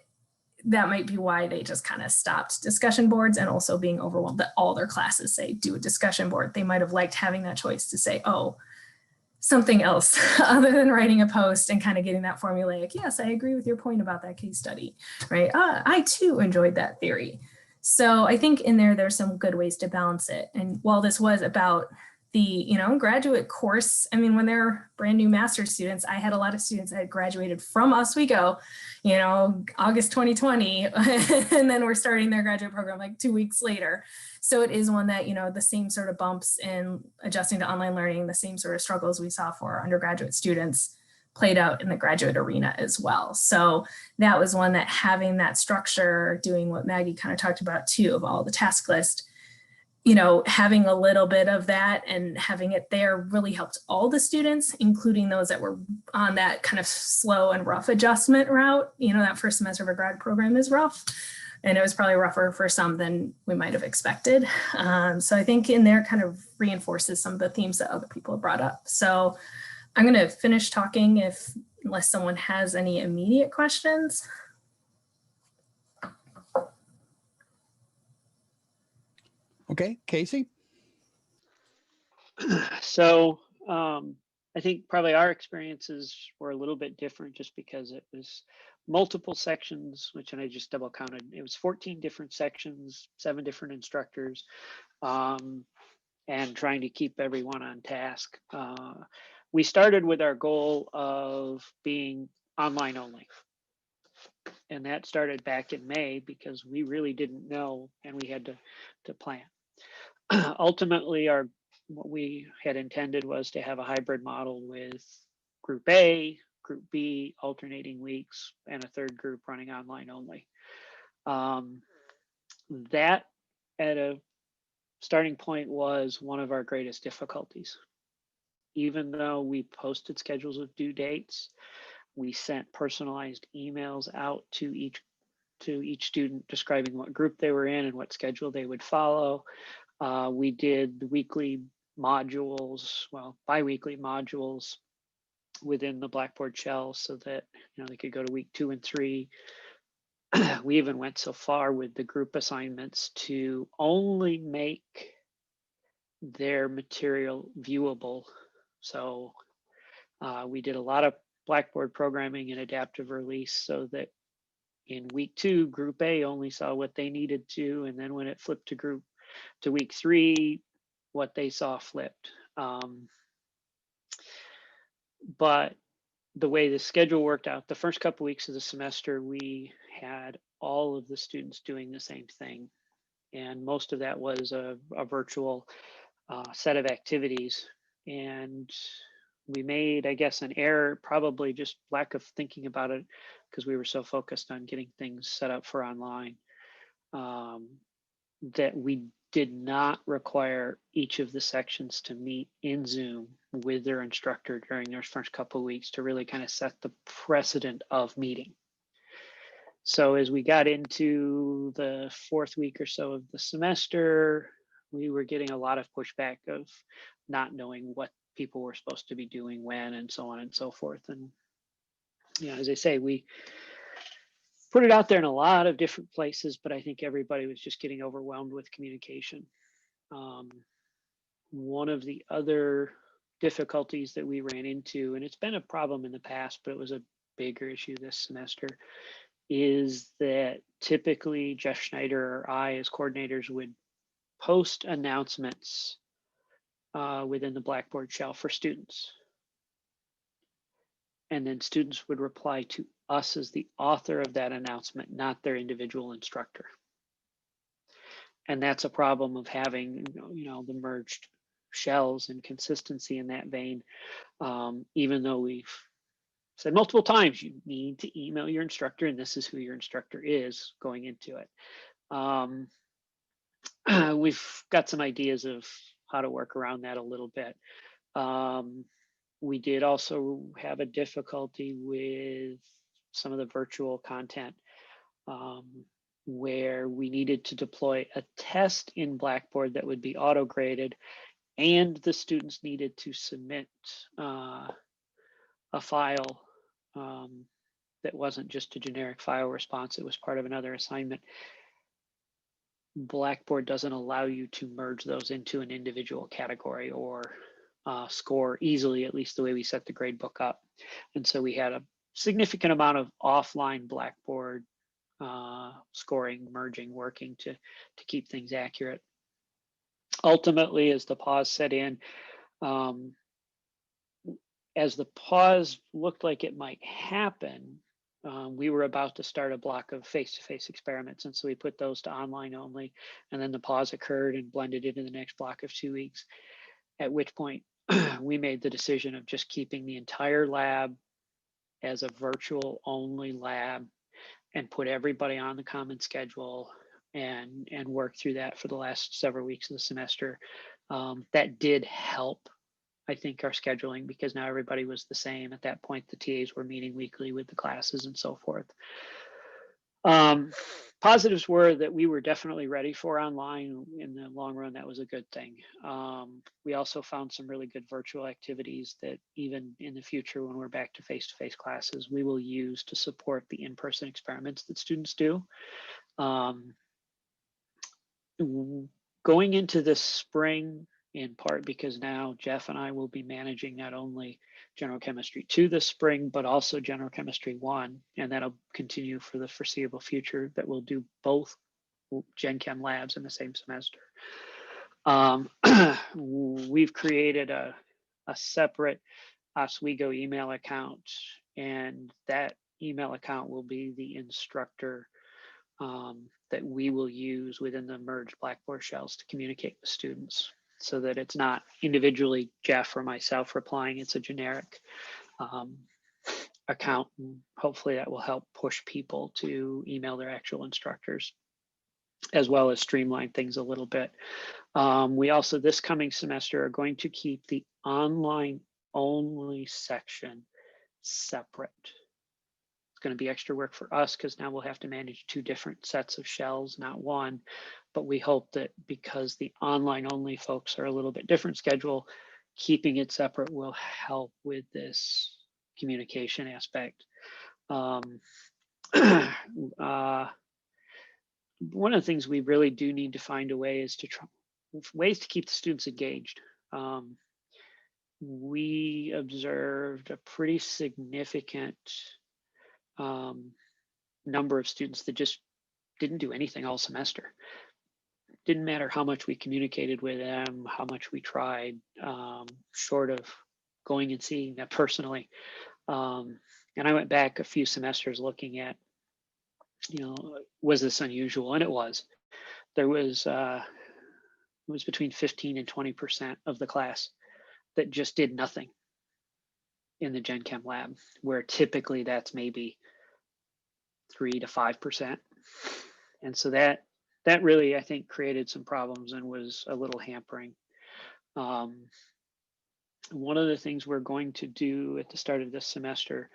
that might be why they just kind of stopped discussion boards, and also being overwhelmed that all their classes say do a discussion board. They might have liked having that choice to say, oh, something else other than writing a post and kind of getting that formulaic, yes, I agree with your point about that case study, right? I too enjoyed that theory. So I think in there, there's some good ways to balance it. And while this was about the, you know, graduate course, I mean, when they're brand new master's students, I had a lot of students that had graduated from Oswego, you know, August 2020, and then we're starting their graduate program like 2 weeks later. So it is one that, you know, the same sort of bumps in adjusting to online learning, the same sort of struggles we saw for our undergraduate students played out in the graduate arena as well. So that was one that having that structure, doing what Maggie kind of talked about too, of all the task list, you know, having a little bit of that and having it there really helped all the students, including those that were on that kind of slow and rough adjustment route. You know, that first semester of a grad program is rough, and it was probably rougher for some than we might have expected. So I think in there kind of reinforces some of the themes that other people have brought up. So I'm going to finish talking unless someone has any immediate questions. Okay, Casey? So I think probably our experiences were a little bit different just because it was multiple sections, which, and I just double counted, it was 14 different sections, 7 different instructors, and trying to keep everyone on task. We started with our goal of being online only. And that started back in May because we really didn't know and we had to plan. Ultimately, what we had intended was to have a hybrid model with group A, group B, alternating weeks, and a third group running online only. That at a starting point was one of our greatest difficulties. Even though we posted schedules of due dates, we sent personalized emails out to each student describing what group they were in and what schedule they would follow. We did the weekly modules, well, bi-weekly modules within the Blackboard shell so that, you know, they could go to week 2 and 3. We even went so far with the group assignments to only make their material viewable. So we did a lot of Blackboard programming and adaptive release so that in week 2, group A only saw what they needed to, and then when it flipped to week 3, what they saw flipped. But the way the schedule worked out, the first couple weeks of the semester, we had all of the students doing the same thing. And most of that was a virtual set of activities. And we made, I guess, an error, probably just lack of thinking about it because we were so focused on getting things set up for online, that we did not require each of the sections to meet in Zoom with their instructor during their first couple of weeks to really kind of set the precedent of meeting. So as we got into the 4th week or so of the semester, we were getting a lot of pushback of not knowing what people were supposed to be doing when, and so on and so forth. And, you know, as I say, we put it out there in a lot of different places, but I think everybody was just getting overwhelmed with communication. One of the other difficulties that we ran into, and it's been a problem in the past, but it was a bigger issue this semester, is that typically Jeff Schneider or I as coordinators would post announcements within the Blackboard shell for students. and then students would reply to us as the author of that announcement, not their individual instructor. And that's a problem of having, the merged shells and consistency in that vein. Even though we've said multiple times, you need to email your instructor, and this is who your instructor is going into it. We've got some ideas of how to work around that a little bit. We did also have a difficulty with some of the virtual content, where we needed to deploy a test in Blackboard that would be auto-graded, and the students needed to submit a file that wasn't just a generic file response, it was part of another assignment. Blackboard doesn't allow you to merge those into an individual category or score easily, at least the way we set the grade book up. And so we had a significant amount of offline Blackboard scoring, merging, working to keep things accurate. Ultimately, as the pause set in, as the pause looked like it might happen, we were about to start a block of face-to-face experiments. And so we put those to online only, and then the pause occurred and blended into the next block of 2 weeks, at which point we made the decision of just keeping the entire lab as a virtual only lab and put everybody on the common schedule and work through that for the last several weeks of the semester. That did help, I think, our scheduling, because now everybody was the same. At that point, the TAs were meeting weekly with the classes and so forth. Positives were that we were definitely ready for online. In the long run, that was a good thing. We also found some really good virtual activities that even in the future, when we're back to face-to-face classes, we will use to support the in-person experiments that students do. Going into this spring, in part because now Jeff and I will be managing not only General Chemistry 2 this spring, but also General Chemistry 1, and that'll continue for the foreseeable future, that we'll do both Gen Chem labs in the same semester. We've created a separate Oswego email account, and that email account will be the instructor that we will use within the merged Blackboard shells to communicate with students, so that it's not individually Jeff or myself replying, it's a generic account. And hopefully that will help push people to email their actual instructors, as well as streamline things a little bit. We also, this coming semester, are going to keep the online only section separate. Going to be extra work for us because now we'll have to manage 2 different sets of shells, not one. But we hope that because the online only folks are a little bit different schedule, keeping it separate will help with this communication aspect. One of the things we really do need to find a way is to try ways to keep the students engaged. We observed a pretty significant number of students that just didn't do anything all semester. Didn't matter how much we communicated with them, how much we tried, short of going and seeing them personally. And I went back a few semesters looking at, was this unusual? And it was. There was it was between 15 and 20% of the class that just did nothing in the Gen Chem lab, where typically that's maybe 3 to 5%. And so that really, I think, created some problems and was a little hampering. One of the things we're going to do at the start of this semester,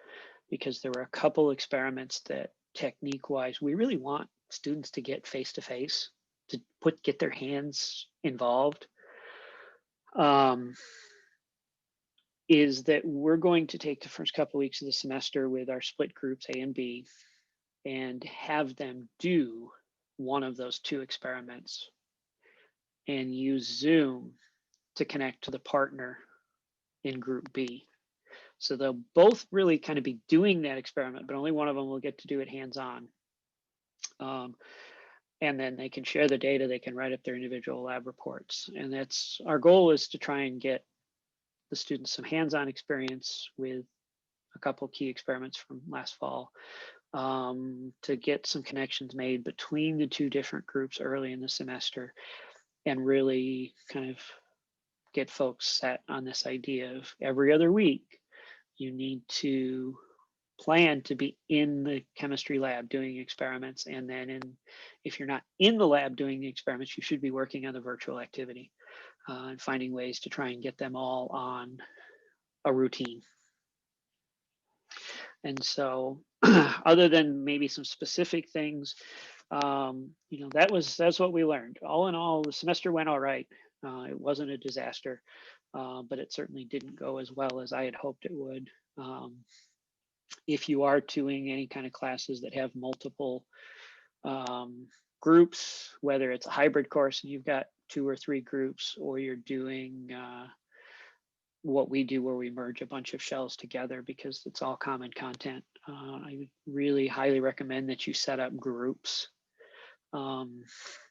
because there were a couple experiments that technique-wise, we really want students to get face-to-face, to get their hands involved, is that we're going to take the first couple of weeks of the semester with our split groups A and B and have them do one of those 2 experiments and use Zoom to connect to the partner in group B. So they'll both really kind of be doing that experiment, but only one of them will get to do it hands-on. And then they can share the data, they can write up their individual lab reports. And that's our goal, is to try and get the students some hands-on experience with a couple key experiments from last fall, to get some connections made between the two different groups early in the semester, and really kind of get folks set on this idea of every other week, you need to plan to be in the chemistry lab doing experiments. And then if you're not in the lab doing the experiments, you should be working on the virtual activity, and finding ways to try and get them all on a routine. And so other than maybe some specific things, that's what we learned. All in all, the semester went all right. It wasn't a disaster, but it certainly didn't go as well as I had hoped it would. If you are doing any kind of classes that have multiple groups, whether it's a hybrid course and you've got 2 or 3 groups, or you're doing what we do where we merge a bunch of shells together because it's all common content, I would really highly recommend that you set up groups. And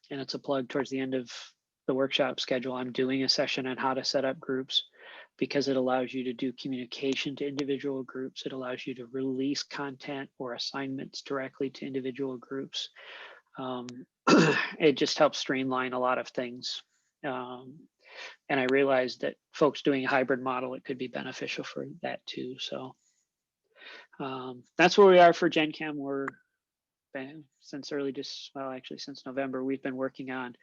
it's a plug towards the end of the workshop schedule. I'm doing a session on how to set up groups, because it allows you to do communication to individual groups. It allows you to release content or assignments directly to individual groups. It just helps streamline a lot of things. And I realized that folks doing a hybrid model, it could be beneficial for that too. So that's where we are for Gen Chem. We're since since November, we've been working on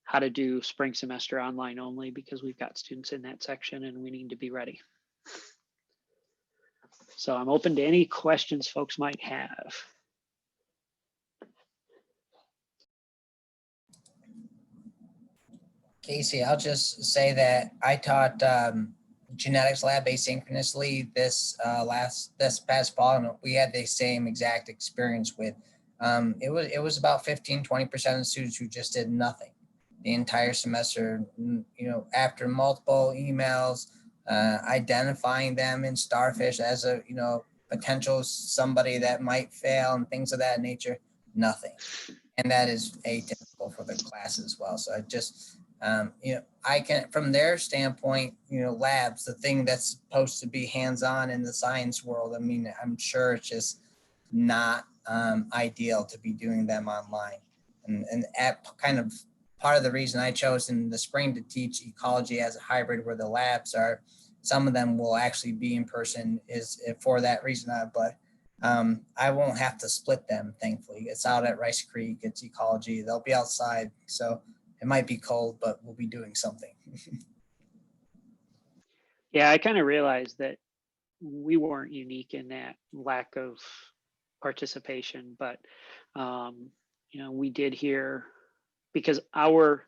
how to do spring semester online only, because we've got students in that section and we need to be ready. So I'm open to any questions folks might have. Casey, I'll just say that I taught genetics lab asynchronously this past fall, and we had the same exact experience with it was about 15-20% of the students who just did nothing the entire semester, after multiple emails, identifying them in Starfish as a potential somebody that might fail and things of that nature. Nothing. And that is atypical for the class as well. So I just I can, from their standpoint, labs, the thing that's supposed to be hands-on in the science world, I mean, I'm sure it's just not ideal to be doing them online. And at kind of part of the reason I chose in the spring to teach ecology as a hybrid, where the labs are, some of them will actually be in person, is for that reason. But I won't have to split them, thankfully. It's out at Rice Creek, it's ecology, they'll be outside. So it might be cold, but we'll be doing something. Yeah, I kind of realized that we weren't unique in that lack of participation, but we did hear, because our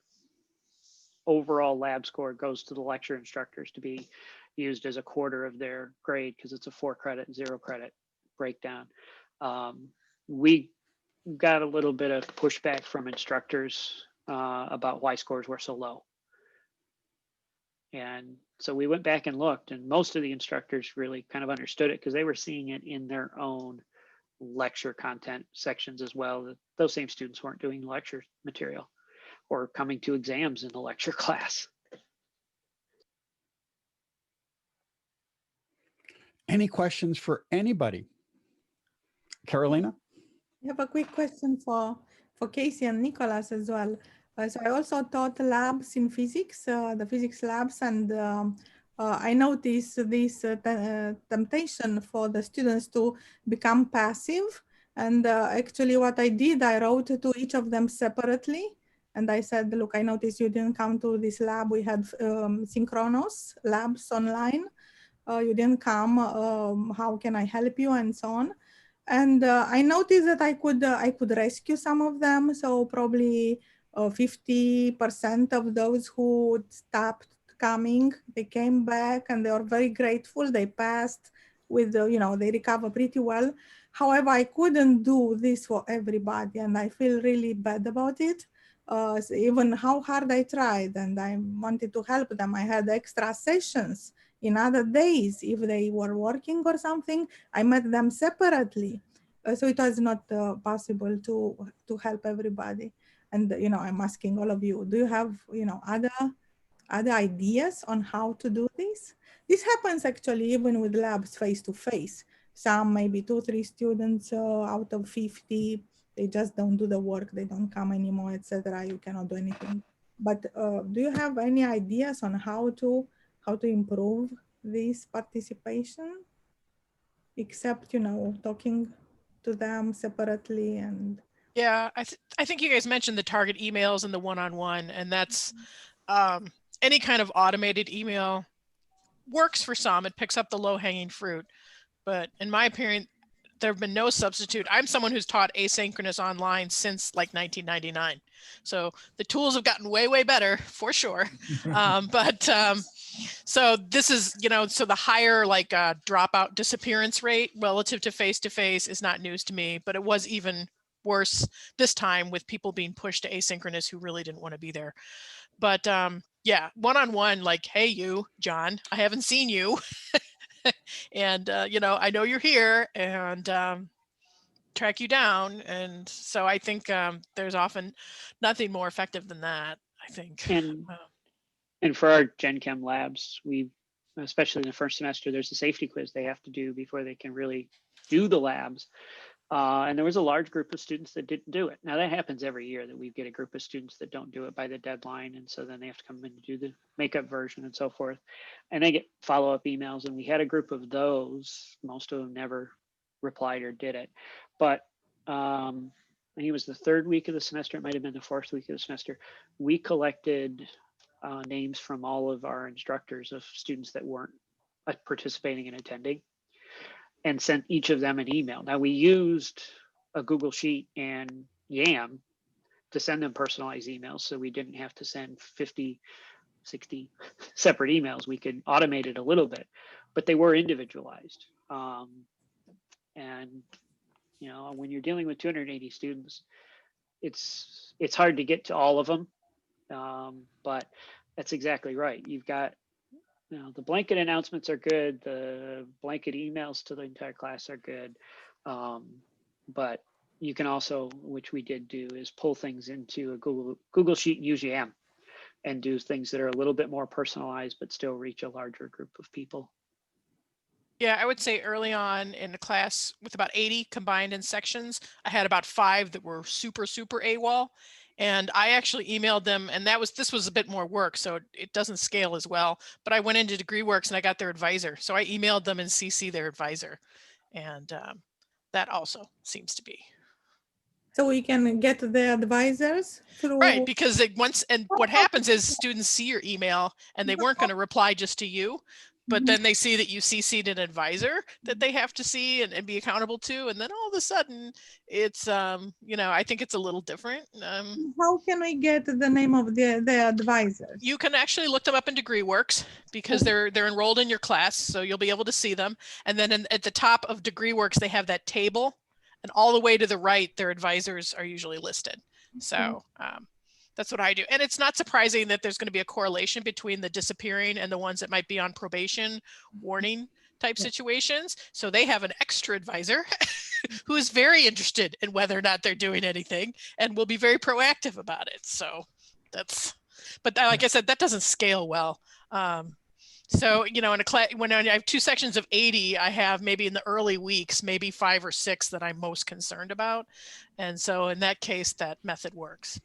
overall lab score goes to the lecture instructors to be used as a quarter of their grade, because it's a 4-credit, 0-credit breakdown. We got a little bit of pushback from instructors about why scores were so low. And so we went back and looked, and most of the instructors really kind of understood it, because they were seeing it in their own lecture content sections as well. That those same students weren't doing lecture material or coming to exams in the lecture class. Any questions for anybody? Carolina? I have a quick question for Casey and Nicholas as well. So I also taught labs in physics, the physics labs, and I noticed this temptation for the students to become passive. And actually what I did, I wrote to each of them separately. And I said, look, I noticed you didn't come to this lab. We had synchronous labs online. You didn't come. How can I help you? And so on. And I noticed that I could rescue some of them. So probably 50% of those who stopped coming, they came back and they were very grateful. They passed with, they recover pretty well. However, I couldn't do this for everybody, and I feel really bad about it. So even how hard I tried, and I wanted to help them. I had extra sessions in other days. If they were working or something, I met them separately. So it was not possible to help everybody. And, I'm asking all of you, do you have, other ideas on how to do this? This happens actually even with labs face to face. some maybe 2-3 students out of 50, they just don't do the work, they don't come anymore, etc. You cannot do anything. But do you have any ideas on how to improve this participation, except, you know, talking to them separately? And Yeah, I think you guys mentioned the target emails and the one-on-one, and that's any kind of automated email works for some. It picks up the low-hanging fruit. But in my opinion, there have been no substitute. I'm someone who's taught asynchronous online since like 1999. So the tools have gotten way, way better for sure. So this is, you know, so the higher like dropout disappearance rate relative to face is not news to me, but it was even worse this time with people being pushed to asynchronous who really didn't want to be there. But yeah, one-on-one, like, hey, you, John, I haven't seen you. And, you know, I know you're here, and track you down. And so I think there's often nothing more effective than that, I think. And for our Gen Chem labs, especially in the first semester, there's a safety quiz they have to do before they can really do the labs. And there was a large group of students that didn't do it. Now that happens every year, that we get a group of students that don't do it by the deadline. And so then they have to come in and do the makeup version and so forth. And they get follow-up emails. And we had a group of those, most of them never replied or did it. But I think it was the third week of the semester, it might've been the fourth week of the semester. We collected names from all of our instructors of students that weren't participating and attending, and sent each of them an email. Now we used a Google Sheet and Yam to send them personalized emails, so we didn't have to send 50, 60 separate emails. We could automate it a little bit, but they were individualized. And you know, when you're dealing with 280 students, it's hard to get to all of them. But that's exactly right. You've got, you know, the blanket announcements are good. The blanket emails to the entire class are good. But you can also, which we did do, is pull things into a Google Sheet and use Yam and do things that are a little bit more personalized, but still reach a larger group of people. Yeah, I would say early on in the class with about 80 combined in sections, I had about 5 that were super AWOL. And I actually emailed them, and this was a bit more work, so it doesn't scale as well. But I went into DegreeWorks and I got their advisor. So I emailed them and CC their advisor. And that also seems to be. so we can get the advisors through. Right, because what happens is students see your email and they weren't going to reply just to you. But then they see that you CC'd an advisor that they have to see and be accountable to. And then all of a sudden it's, you know, I think it's a little different. How can we get the name of the advisors? You can actually look them up in DegreeWorks because they're enrolled in your class. So you'll be able to see them. And then at the top of DegreeWorks, they have that table, and all the way to the right, their advisors are usually listed. So that's what I do. And it's not surprising that there's going to be a correlation between the disappearing and the ones that might be on probation, warning type situations. So they have an extra advisor who is very interested in whether or not they're doing anything and will be very proactive about it. So but like I said, that doesn't scale well. So, you know, in a class, when I have 2 sections of 80, I have maybe in the early weeks, maybe 5 or 6 that I'm most concerned about. And so in that case, that method works.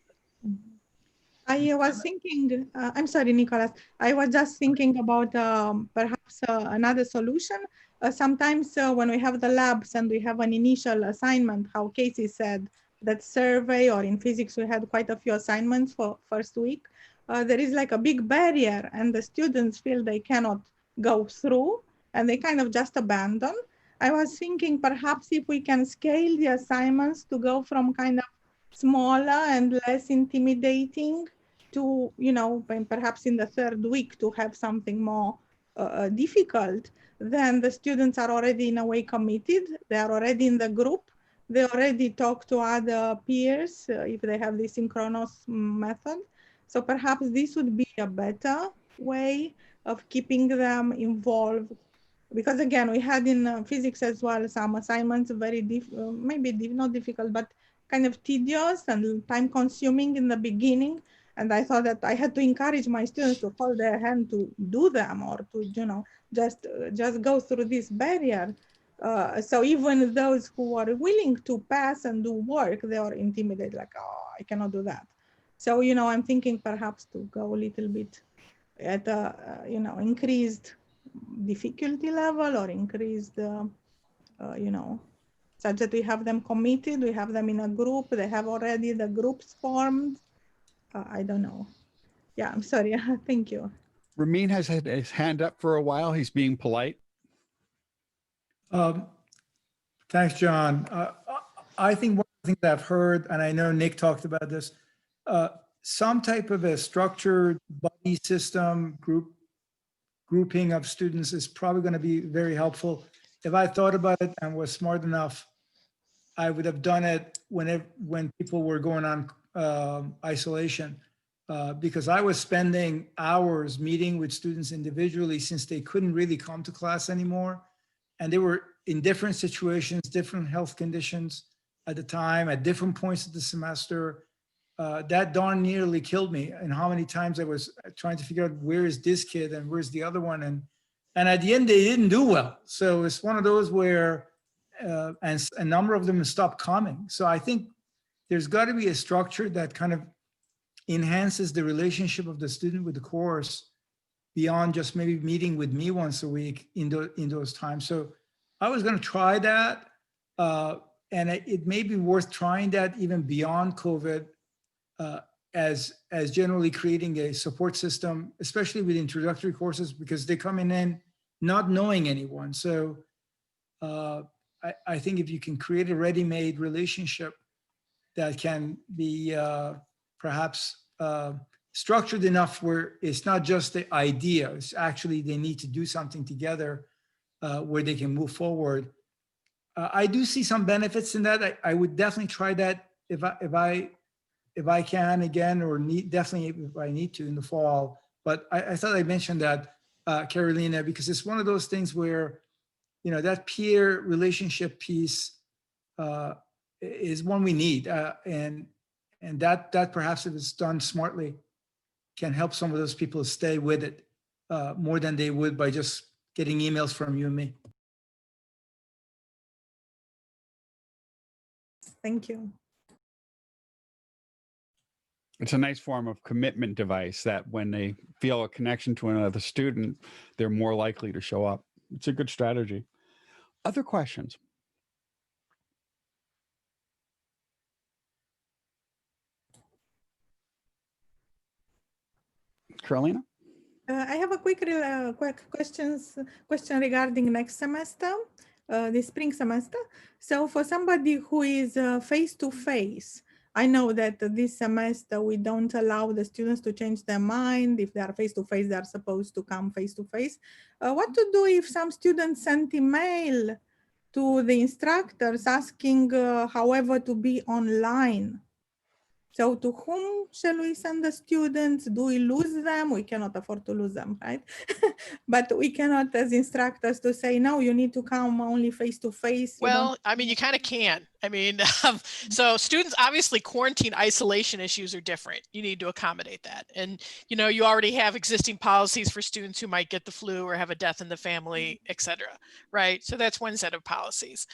I was thinking, I'm sorry, Nicholas, I was just thinking about perhaps another solution. Sometimes when we have the labs and we have an initial assignment, how Casey said, that survey, or in physics, we had quite a few assignments for first week. There is like a big barrier and the students feel they cannot go through and they kind of just abandon. I was thinking perhaps if we can scale the assignments to go from kind of smaller and less intimidating to, you know, perhaps in the third week to have something more difficult, then the students are already in a way committed. They are already in the group. They already talk to other peers if they have the synchronous method. So perhaps this would be a better way of keeping them involved. Because again, we had in physics as well some assignments very not difficult, but kind of tedious and time consuming in the beginning. And I thought that I had to encourage my students to hold their hand to do them, or to, you know, just go through this barrier. So even those who are willing to pass and do work, they are intimidated, like, oh, I cannot do that. So, you know, I'm thinking perhaps to go a little bit at a, you know, increased difficulty level or increased, you know, such that we have them committed, we have them in a group, they have already the groups formed. I don't know. Yeah, I'm sorry. Thank you. Ramin has had his hand up for a while. He's being polite. Thanks, John. I think one of the things I've heard, and I know Nick talked about this, some type of a structured buddy system, grouping of students is probably going to be very helpful. If I thought about it and was smart enough, I would have done it when people were going on isolation, because I was spending hours meeting with students individually since they couldn't really come to class anymore. And they were in different situations, different health conditions at the time, at different points of the semester. That darn nearly killed me. And how many times I was trying to figure out where is this kid and where's the other one. And at the end, they didn't do well. So it's one of those where, and a number of them stopped coming. So I think there's got to be a structure that kind of enhances the relationship of the student with the course beyond just maybe meeting with me once a week in those times. So I was going to try that. And it may be worth trying that even beyond COVID, as generally creating a support system, especially with introductory courses, because they're coming in not knowing anyone. So I think if you can create a ready-made relationship that can be perhaps structured enough where it's not just the idea, it's actually they need to do something together where they can move forward. I do see some benefits in that. I would definitely try that if I can again, or definitely if I need to in the fall. But I thought I mentioned that, Carolina, because it's one of those things where, you know, that peer relationship piece is one we need. And that perhaps if it's done smartly can help some of those people stay with it more than they would by just getting emails from you and me. Thank you. It's a nice form of commitment device that when they feel a connection to another student, they're more likely to show up. It's a good strategy. Other questions? Carolina? I have a quick question regarding next semester, the spring semester. So for somebody who is face-to-face, I know that this semester we don't allow the students to change their mind. If they are face-to-face, they are supposed to come face-to-face. What to do if some students sent email to the instructors asking, however, to be online? So to whom shall we send the students? Do we lose them? We cannot afford to lose them, right? But we cannot, as instructors, to say, no, you need to come only face-to-face. Well, I mean, you kind of can. I mean, so students, obviously quarantine isolation issues are different. You need to accommodate that. And, you know, you already have existing policies for students who might get the flu or have a death in the family, et cetera, right? So that's one set of policies.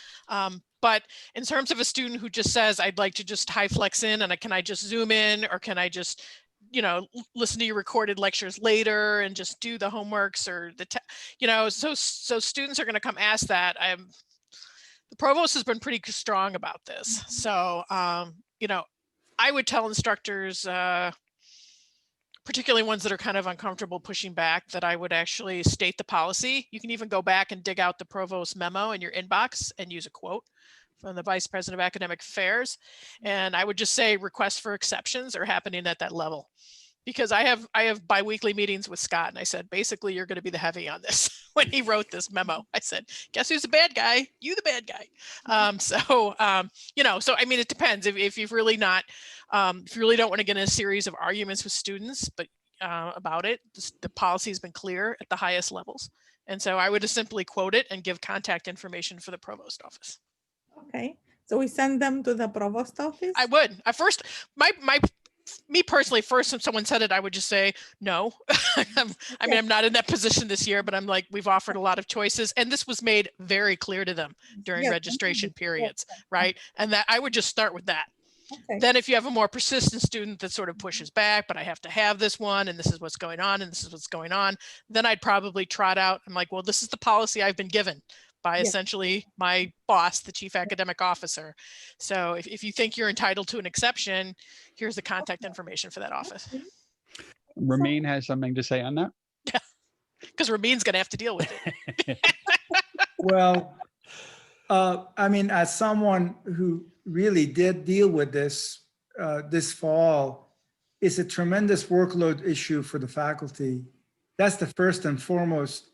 But in terms of a student who just says, I'd like to just high flex in, and can I just Zoom in, or can I just, you know, listen to your recorded lectures later and just do the homeworks or you know, so students are going to come ask that. The provost has been pretty strong about this. So, you know, I would tell instructors, particularly ones that are kind of uncomfortable pushing back, that I would actually state the policy. You can even go back and dig out the provost memo in your inbox and use a quote from the Vice President of Academic Affairs. And I would just say requests for exceptions are happening at that level. Because I have biweekly meetings with Scott, and I said, basically, you're going to be the heavy on this. When he wrote this memo, I said, guess who's the bad guy? You the bad guy. You know, so I mean, it depends. If you've really not, if you really don't want to get in a series of arguments with students, but about it, the policy has been clear at the highest levels. And so I would just simply quote it and give contact information for the provost office. Okay, so we send them to the provost office? I would. At first, my me personally, first, if someone said it, I would just say no. I mean, I'm not in that position this year, but I'm like, we've offered a lot of choices, and this was made very clear to them during Yes, registration periods, yes. right? And that I would just start with that. Okay. Then if you have a more persistent student that sort of pushes back, but I have to have this one, and this is what's going on, and this is what's going on, then I'd probably trot out, I'm like, well, this is the policy I've been given by Yes. essentially my boss, the chief academic officer. So if you think you're entitled to an exception, here's the contact information for that office. Ramin has something to say on that. Because Ramin's going to have to deal with it. Well, I mean, as someone who really did deal with this this fall, it's a tremendous workload issue for the faculty. That's the first and foremost.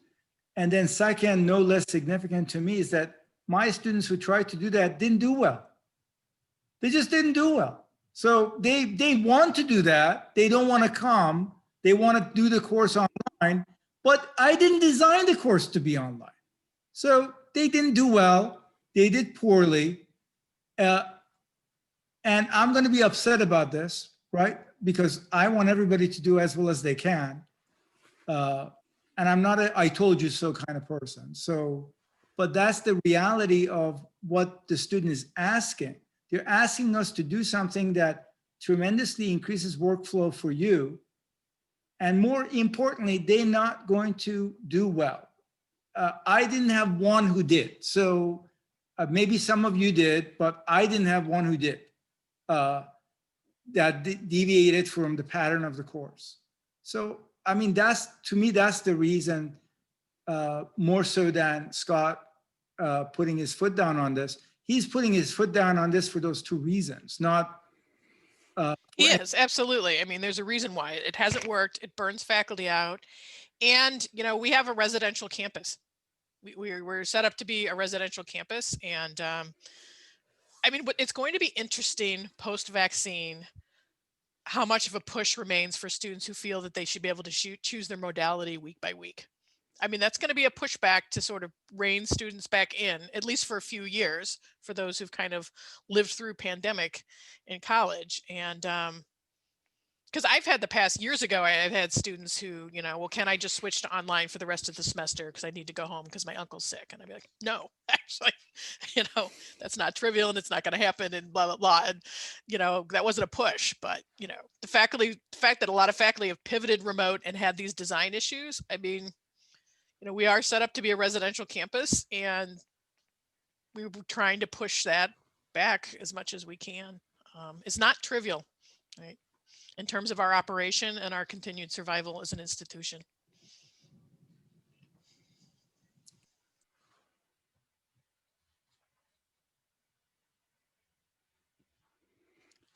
And then second, no less significant to me, is that my students who tried to do that didn't do well. They just didn't do well. So they want to do that. They don't want to come. They want to do the course online, but I didn't design the course to be online. So they didn't do well. They did poorly. And I'm going to be upset about this, right? Because I want everybody to do as well as they can. And I'm not a I told you so kind of person. So, but that's the reality of what the student is asking. They're asking us to do something that tremendously increases workflow for you. And more importantly, they're not going to do well. I didn't have one who did. So maybe some of you did, but I didn't have one who did that deviated from the pattern of the course. So, I mean, to me, that's the reason, more so than Scott putting his foot down on this. He's putting his foot down on this for those two reasons, not. He is, absolutely. I mean, there's a reason why it hasn't worked. It burns faculty out. And, you know, we have a residential campus. We're set up to be a residential campus. And I mean, it's going to be interesting post-vaccine how much of a push remains for students who feel that they should be able to choose their modality week by week. I mean, that's going to be a pushback to sort of rein students back in, at least for a few years, for those who've kind of lived through pandemic in college. And because I've had the past years ago, I've had students who, you know, well, can I just switch to online for the rest of the semester because I need to go home because my uncle's sick? And I'd be like, no, actually, you know, that's not trivial and it's not going to happen and blah, blah, blah. And, you know, that wasn't a push, but, you know, the fact that a lot of faculty have pivoted remote and had these design issues, I mean, you know, we are set up to be a residential campus and we're trying to push that back as much as we can. It's not trivial, right? In terms of our operation and our continued survival as an institution.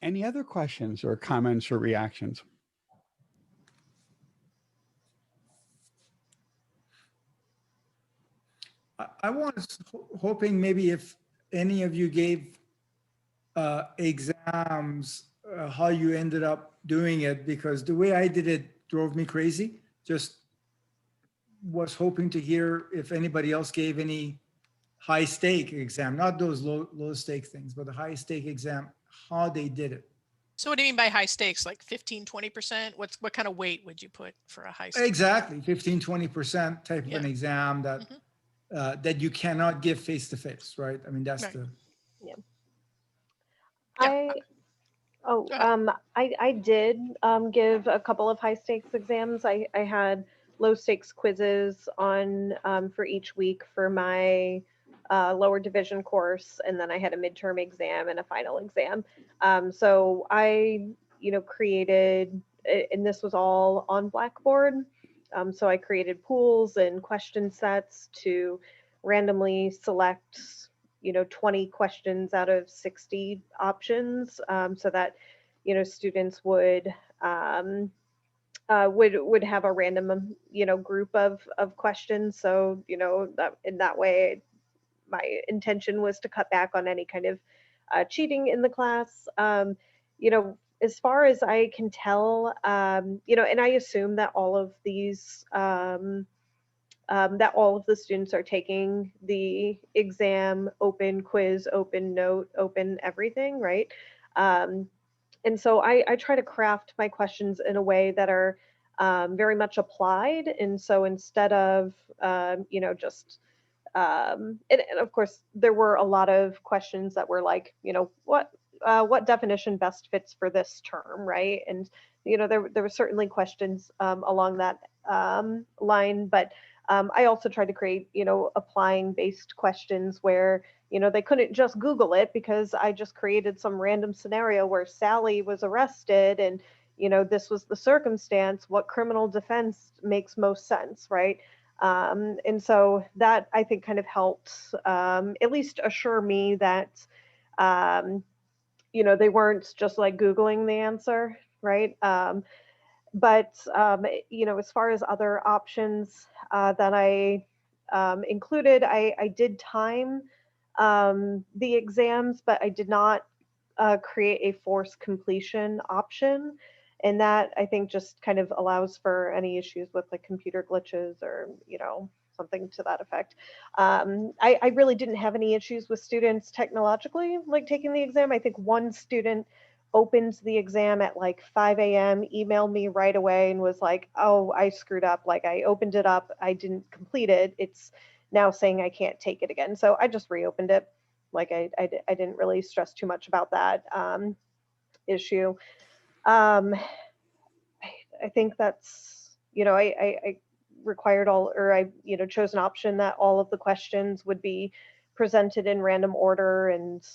Any other questions or comments or reactions? I was hoping maybe if any of you gave exams, how you ended up doing it, because the way I did it drove me crazy. Just was hoping to hear if anybody else gave any high stake exam, not those low stake things, but the high stake exam, how they did it. So what do you mean by high stakes? Like 15, 20%? What kind of weight would you put for a high stake? Exactly, 15, 20% type of an exam that that you cannot give face to face, right? I mean, that's right. I did give a couple of high stakes exams. I had low stakes quizzes on for each week for my lower division course, and then I had a midterm exam and a final exam. So I, created, and this was all on Blackboard. So I created pools and question sets to randomly select 20 questions out of 60 options, so that students would have a random group of questions. So that in that way, my intention was to cut back on any kind of cheating in the class. As far as I can tell, and I assume that all of these that all of the students are taking the exam, open quiz, open note, open everything, right? And so I try to craft my questions in a way that are very much applied. And so instead of, just, and of course, there were a lot of questions that were like, what definition best fits for this term, right? And, there were certainly questions along that line, but I also tried to create, applying based questions where, they couldn't just Google it because I just created some random scenario where Sally was arrested and, this was the circumstance, what criminal defense makes most sense, right? And so that I think kind of helped at least assure me that, they weren't just like Googling the answer, right? But as far as other options that I included, I did time the exams, but I did not create a forced completion option. And that I think just kind of allows for any issues with like computer glitches or, something to that effect. I really didn't have any issues with students technologically, like taking the exam. I think one student opened the exam at like 5 a.m., emailed me right away and was like, oh, I screwed up. Like I opened it up, I didn't complete it. It's now saying I can't take it again. So I just reopened it. Like I didn't really stress too much about that issue. I think that's, I required I chose an option that all of the questions would be presented in random order and,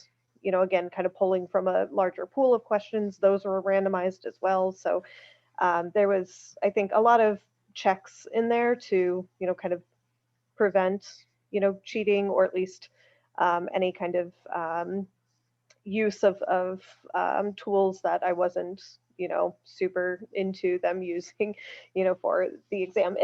again, kind of pulling from a larger pool of questions. Those were randomized as well. So there was, I think, a lot of checks in there to, kind of prevent, cheating or at least any kind of use of tools that I wasn't, super into them using, for the exam.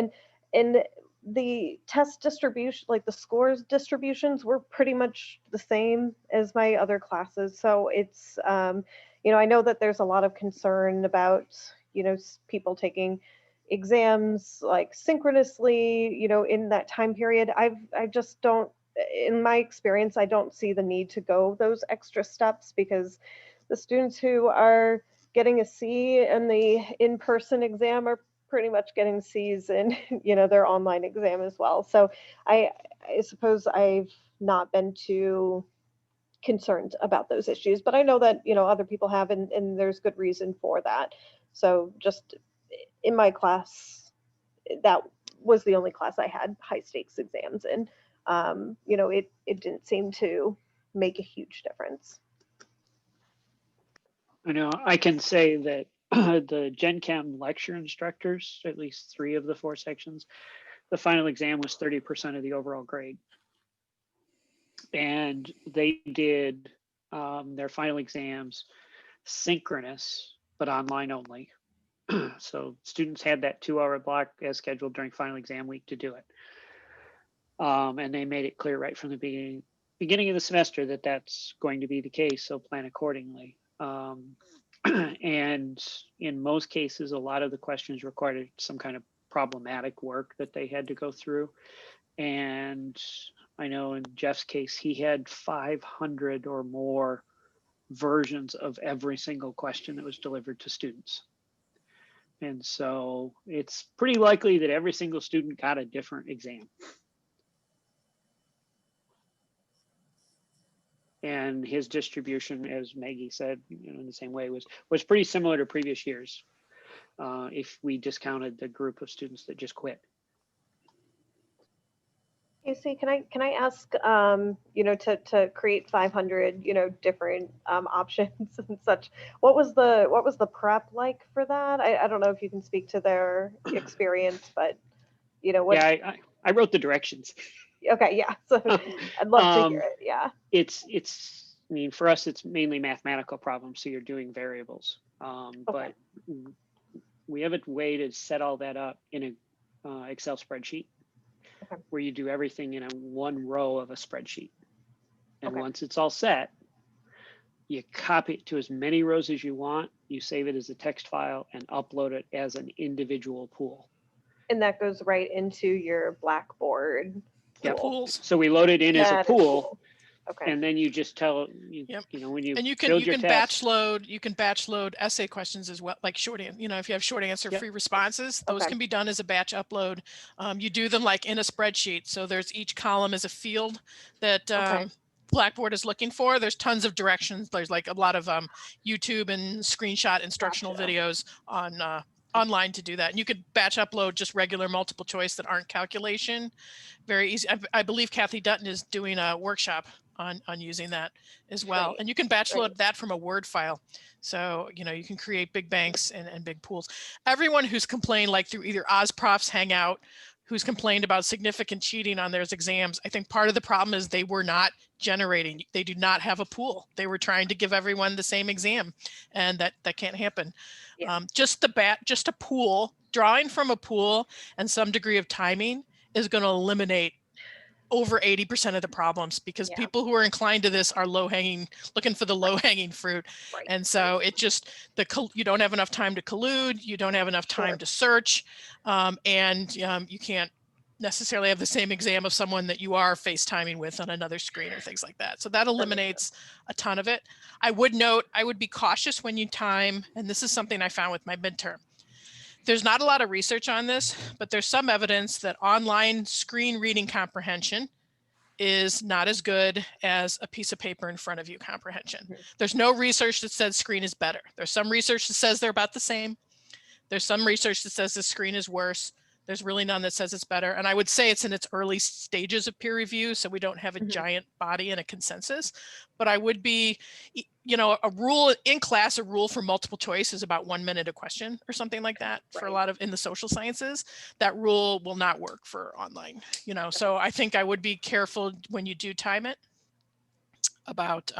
And the test distribution, like the scores distributions were pretty much the same as my other classes. So it's, I know that there's a lot of concern about, people taking exams like synchronously, in that time period. I just don't, in my experience, I don't see the need to go those extra steps because the students who are getting a C in the in-person exam are pretty much getting C's in, their online exam as well. So I suppose I've not been too concerned about those issues, but I know that, other people have, and there's good reason for that. So just in my class, that was the only class I had high stakes exams in. It didn't seem to make a huge difference. I know I can say that the Gen Chem lecture instructors, at least 3 of the 4 sections, the final exam was 30% of the overall grade. And they did their final exams synchronous, but online only. So students had that 2-hour block as scheduled during final exam week to do it. And they made it clear right from the beginning of the semester that that's going to be the case, so plan accordingly. And in most cases, a lot of the questions required some kind of problematic work that they had to go through. And I know in Jeff's case, he had 500 or more versions of every single question that was delivered to students. And so it's pretty likely that every single student got a different exam. And his distribution, as Maggie said, in the same way, was pretty similar to previous years, if we discounted the group of students that just quit. Casey, can I ask, to create 500, different options and such, what was the prep like for that? I don't know if you can speak to their experience, but what? Yeah, I wrote the directions. Okay, yeah. So I'd love to hear it. Yeah. It's I mean, for us, it's mainly mathematical problems. So you're doing variables, but we have a way to set all that up in a Excel spreadsheet. Okay. Where you do everything in one row of a spreadsheet. And once it's all set, you copy it to as many rows as you want, you save it as a text file and upload it as an individual pool. And that goes right into your Blackboard. Yep. Pools. So we load it in as a pool. Okay. And then you just tell, Yep. you know, when you And you build your can test. batch load essay questions as well, like you know, if you have short answer Yep. free responses, those Okay. can be done as a batch upload. You do them like in a spreadsheet. So there's each column is a field that Okay. Blackboard is looking for. There's tons of directions. There's like a lot of YouTube and screenshot instructional Gotcha. videos on online to do that. And you could batch upload just regular multiple choice that aren't calculation. Very easy. I believe Kathy Dutton is doing a workshop on using that as well. Great. And you can batch load Great. that from a Word file. So, you know, you can create big banks and big pools. Everyone who's complained, like through either OzProf's Hangout, who's complained about significant cheating on their exams, I think part of the problem is they were not generating, they do not have a pool. They were trying to give everyone the same exam, and that can't happen. Yeah. Just a pool, drawing from a pool and some degree of timing is going to eliminate over 80% of the problems, because Yeah. people who are inclined to this are looking for the low hanging fruit. Right. And so it just, you don't have enough time to collude, you don't have enough time Sure. to search, and you can't necessarily have the same exam of someone that you are FaceTiming with on another screen or things like that. So that eliminates a ton of it. I would note, I would be cautious when you time, and this is something I found with my midterm. There's not a lot of research on this, but there's some evidence that online screen reading comprehension is not as good as a piece of paper in front of you comprehension. Mhm. There's no research that says screen is better. There's some research that says they're about the same. There's some research that says the screen is worse. There's really none that says it's better. And I would say it's in its early stages of peer review, so we don't have a Mhm. giant body and a consensus. But I would be, you know, a rule in class, a rule for multiple choice is about 1 minute a question or something like that for a Right. lot of in the social sciences. That rule will not work for online, you know. So I think I would be careful when you do time it about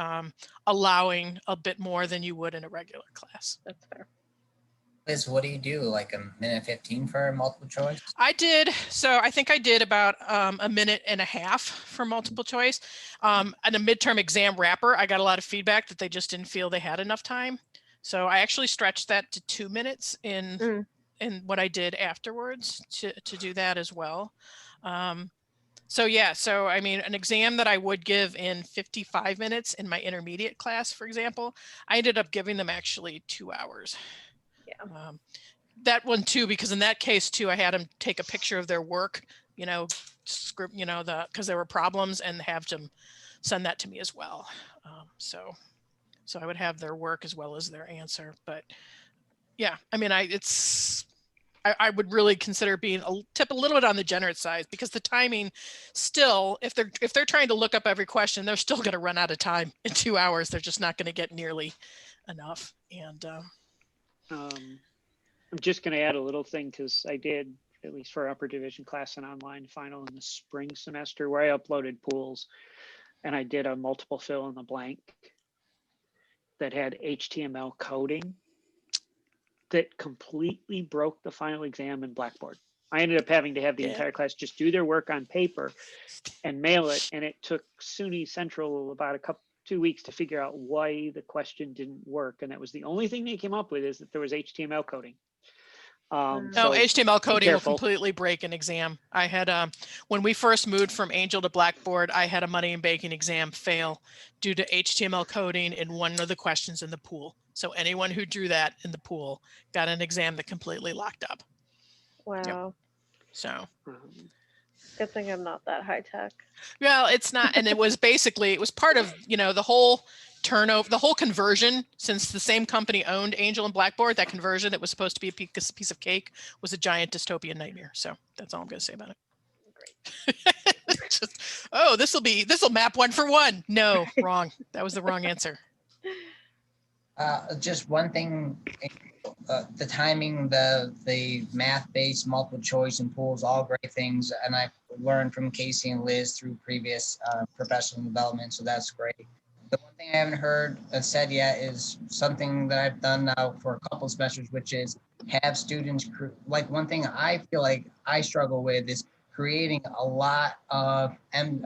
allowing a bit more than you would in a regular class. That's fair. Liz, what do you do? Like a minute 15 for multiple choice? I think I did about a minute and a half for multiple choice. And a midterm exam wrapper, I got a lot of feedback that they just didn't feel they had enough time. So I actually stretched that to 2 minutes in what I did afterwards to do that as well. So yeah, so I mean, an exam that I would give in 55 minutes in my intermediate class, for example, I ended up giving them actually 2 hours. Yeah. That one too, because in that case too, I had them take a picture of their work, you know, script, you know, because there were problems, and have them send that to me as well. So I would have their work as well as their answer. But yeah, I mean, I would really consider being a little bit on the generous side, because the timing still, if they're trying to look up every question, they're still going to run out of time in 2 hours. They're just not going to get nearly enough. And I'm just going to add a little thing, because I did, at least for upper division class, an online final in the spring semester where I uploaded pools, and I did a multiple fill in the blank that had HTML coding that completely broke the final exam in Blackboard. I ended up having to have the entire class just do their work on paper and mail it. And it took SUNY Central about 2 weeks to figure out why the question didn't work. And that was the only thing they came up with, is that there was HTML coding. No, So HTML coding will careful. completely break an exam. I had, when we first moved from Angel to Blackboard, I had a money and banking exam fail due to HTML coding in one of the questions in the pool. So anyone who drew that in the pool got an exam that completely locked up. Wow. So, Good thing I'm not that high tech. well, it's not, and it was part of, you know, the whole turnover, the whole conversion, since the same company owned Angel and Blackboard. That conversion that was supposed to be a piece of cake was a giant dystopian nightmare. So that's all I'm going to say about it. Great. Just, oh, this will map 1 for 1. No, wrong. That was the wrong answer. Just one thing, the timing, the math-based multiple choice and pools, all great things. And I've learned from Casey and Liz through previous professional development, so that's great. The one thing I haven't heard said yet is something that I've done now for a couple of semesters, which is have students, like one thing I feel like I struggle with is creating a lot of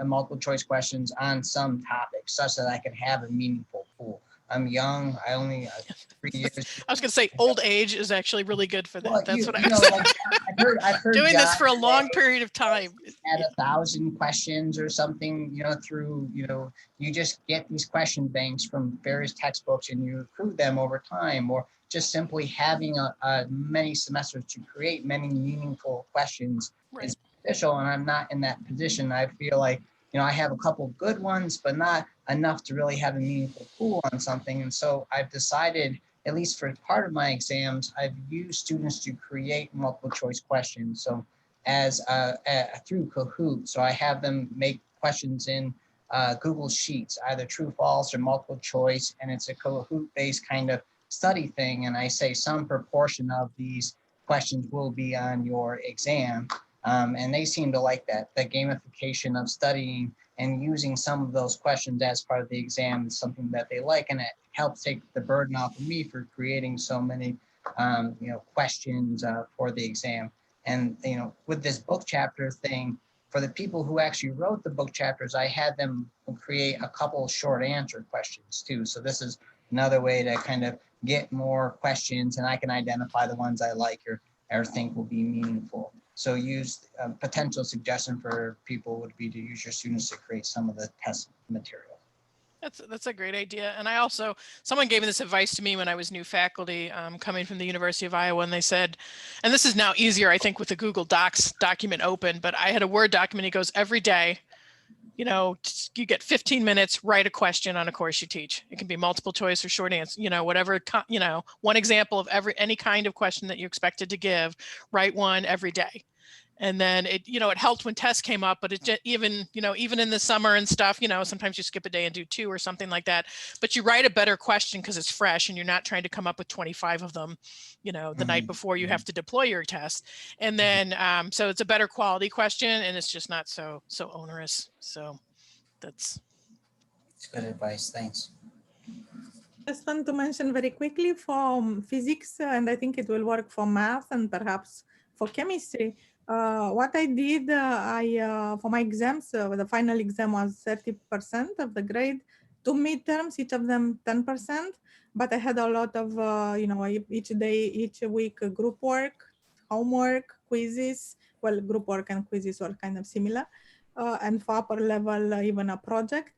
multiple choice questions on some topics such that I can have a meaningful pool. I'm young, I only years. I was going to say old age is actually really good for that. Well, That's you, what I you know, was like, I've heard doing this John for a long say period of time. At 1,000 questions or something, through, you just get these question banks from various textbooks and you accrue them over time, or just simply having a many semesters to create many meaningful questions Right. is beneficial. And I'm not in that position. I feel like, I have a couple good ones, but not enough to really have a meaningful pool on something. And so I've decided, at least for part of my exams, I've used students to create multiple choice questions. So as through Kahoot. So I have them make questions in Google Sheets, either true, false, or multiple choice. And it's a Kahoot-based kind of study thing. And I say some proportion of these questions will be on your exam. And they seem to like that. The gamification of studying and using some of those questions as part of the exam is something that they like. And it helps take the burden off of me for creating so many questions for the exam. And, with this book chapter thing, for the people who actually wrote the book chapters, I had them create a couple short answer questions too. So this is another way to kind of get more questions, and I can identify the ones I like or think will be meaningful. So use a potential suggestion for people would be to use your students to create some of the test material. That's a great idea. And I also, someone gave this advice to me when I was new faculty coming from the University of Iowa, and they said, and this is now easier, I think, with the Google Docs document open, but I had a Word document. He goes, every day, you get 15 minutes, write a question on a course you teach. It can be multiple choice or short answer, whatever, one example of any kind of question that you expected to give, write one every day. And then it helped when tests came up, but it just, even in the summer and stuff, sometimes you skip a day and do 2 or something like that, but you write a better question because it's fresh and you're not trying to come up with 25 of them, the night before you have to deploy your test. And then, so it's a better quality question and it's just not so onerous. So that's good advice. Thanks. Just want to mention very quickly for physics, and I think it will work for math and perhaps for chemistry. What I did, for my exams, the final exam was 30% of the grade, 2 midterms, each of them 10%. But I had a lot of, each day, each week, group work, homework, quizzes. Well, group work and quizzes were kind of similar. And for upper level, even a project.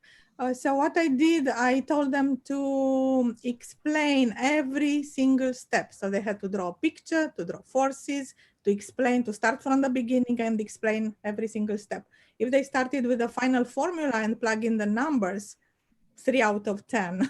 So what I did, I told them to explain every single step. So they had to draw a picture, to draw forces, to explain, to start from the beginning and explain every single step. If they started with the final formula and plug in the numbers, 3 out of 10.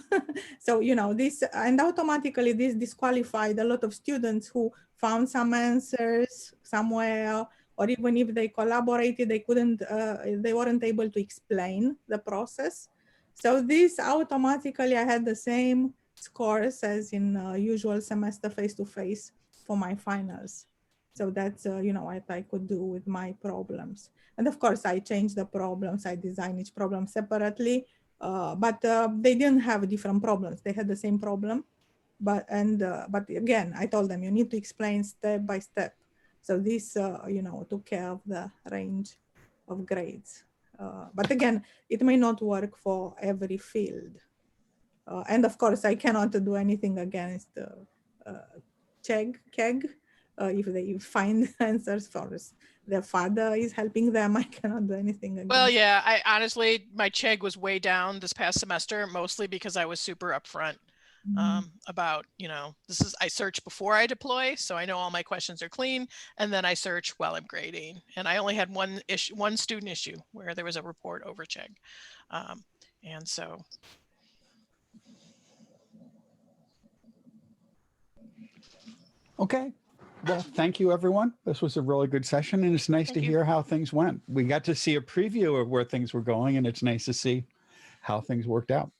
So, this, and automatically this disqualified a lot of students who found some answers somewhere, or even if they collaborated, they weren't able to explain the process. So this automatically, I had the same scores as in usual semester face-to-face for my finals. So that's, what I could do with my problems. And of course, I changed the problems. I designed each problem separately, but they didn't have different problems. They had the same problem. But again, I told them, you need to explain step by step. So this, took care of the range of grades. But again, it may not work for every field. And of course, I cannot do anything against KEG. If they find answers for their father is helping them, I cannot do anything against. Well, yeah, I honestly, my CHEG was way down this past semester, mostly because I was super upfront about, I search before I deploy. So I know all my questions are clean, and then I search while I'm grading. And I only had one student issue where there was a report over CHEG. And so. Okay. Well, thank you, everyone. This was a really good session, and it's nice to hear how things went. We got to see a preview of where things were going, and it's nice to see how things worked out.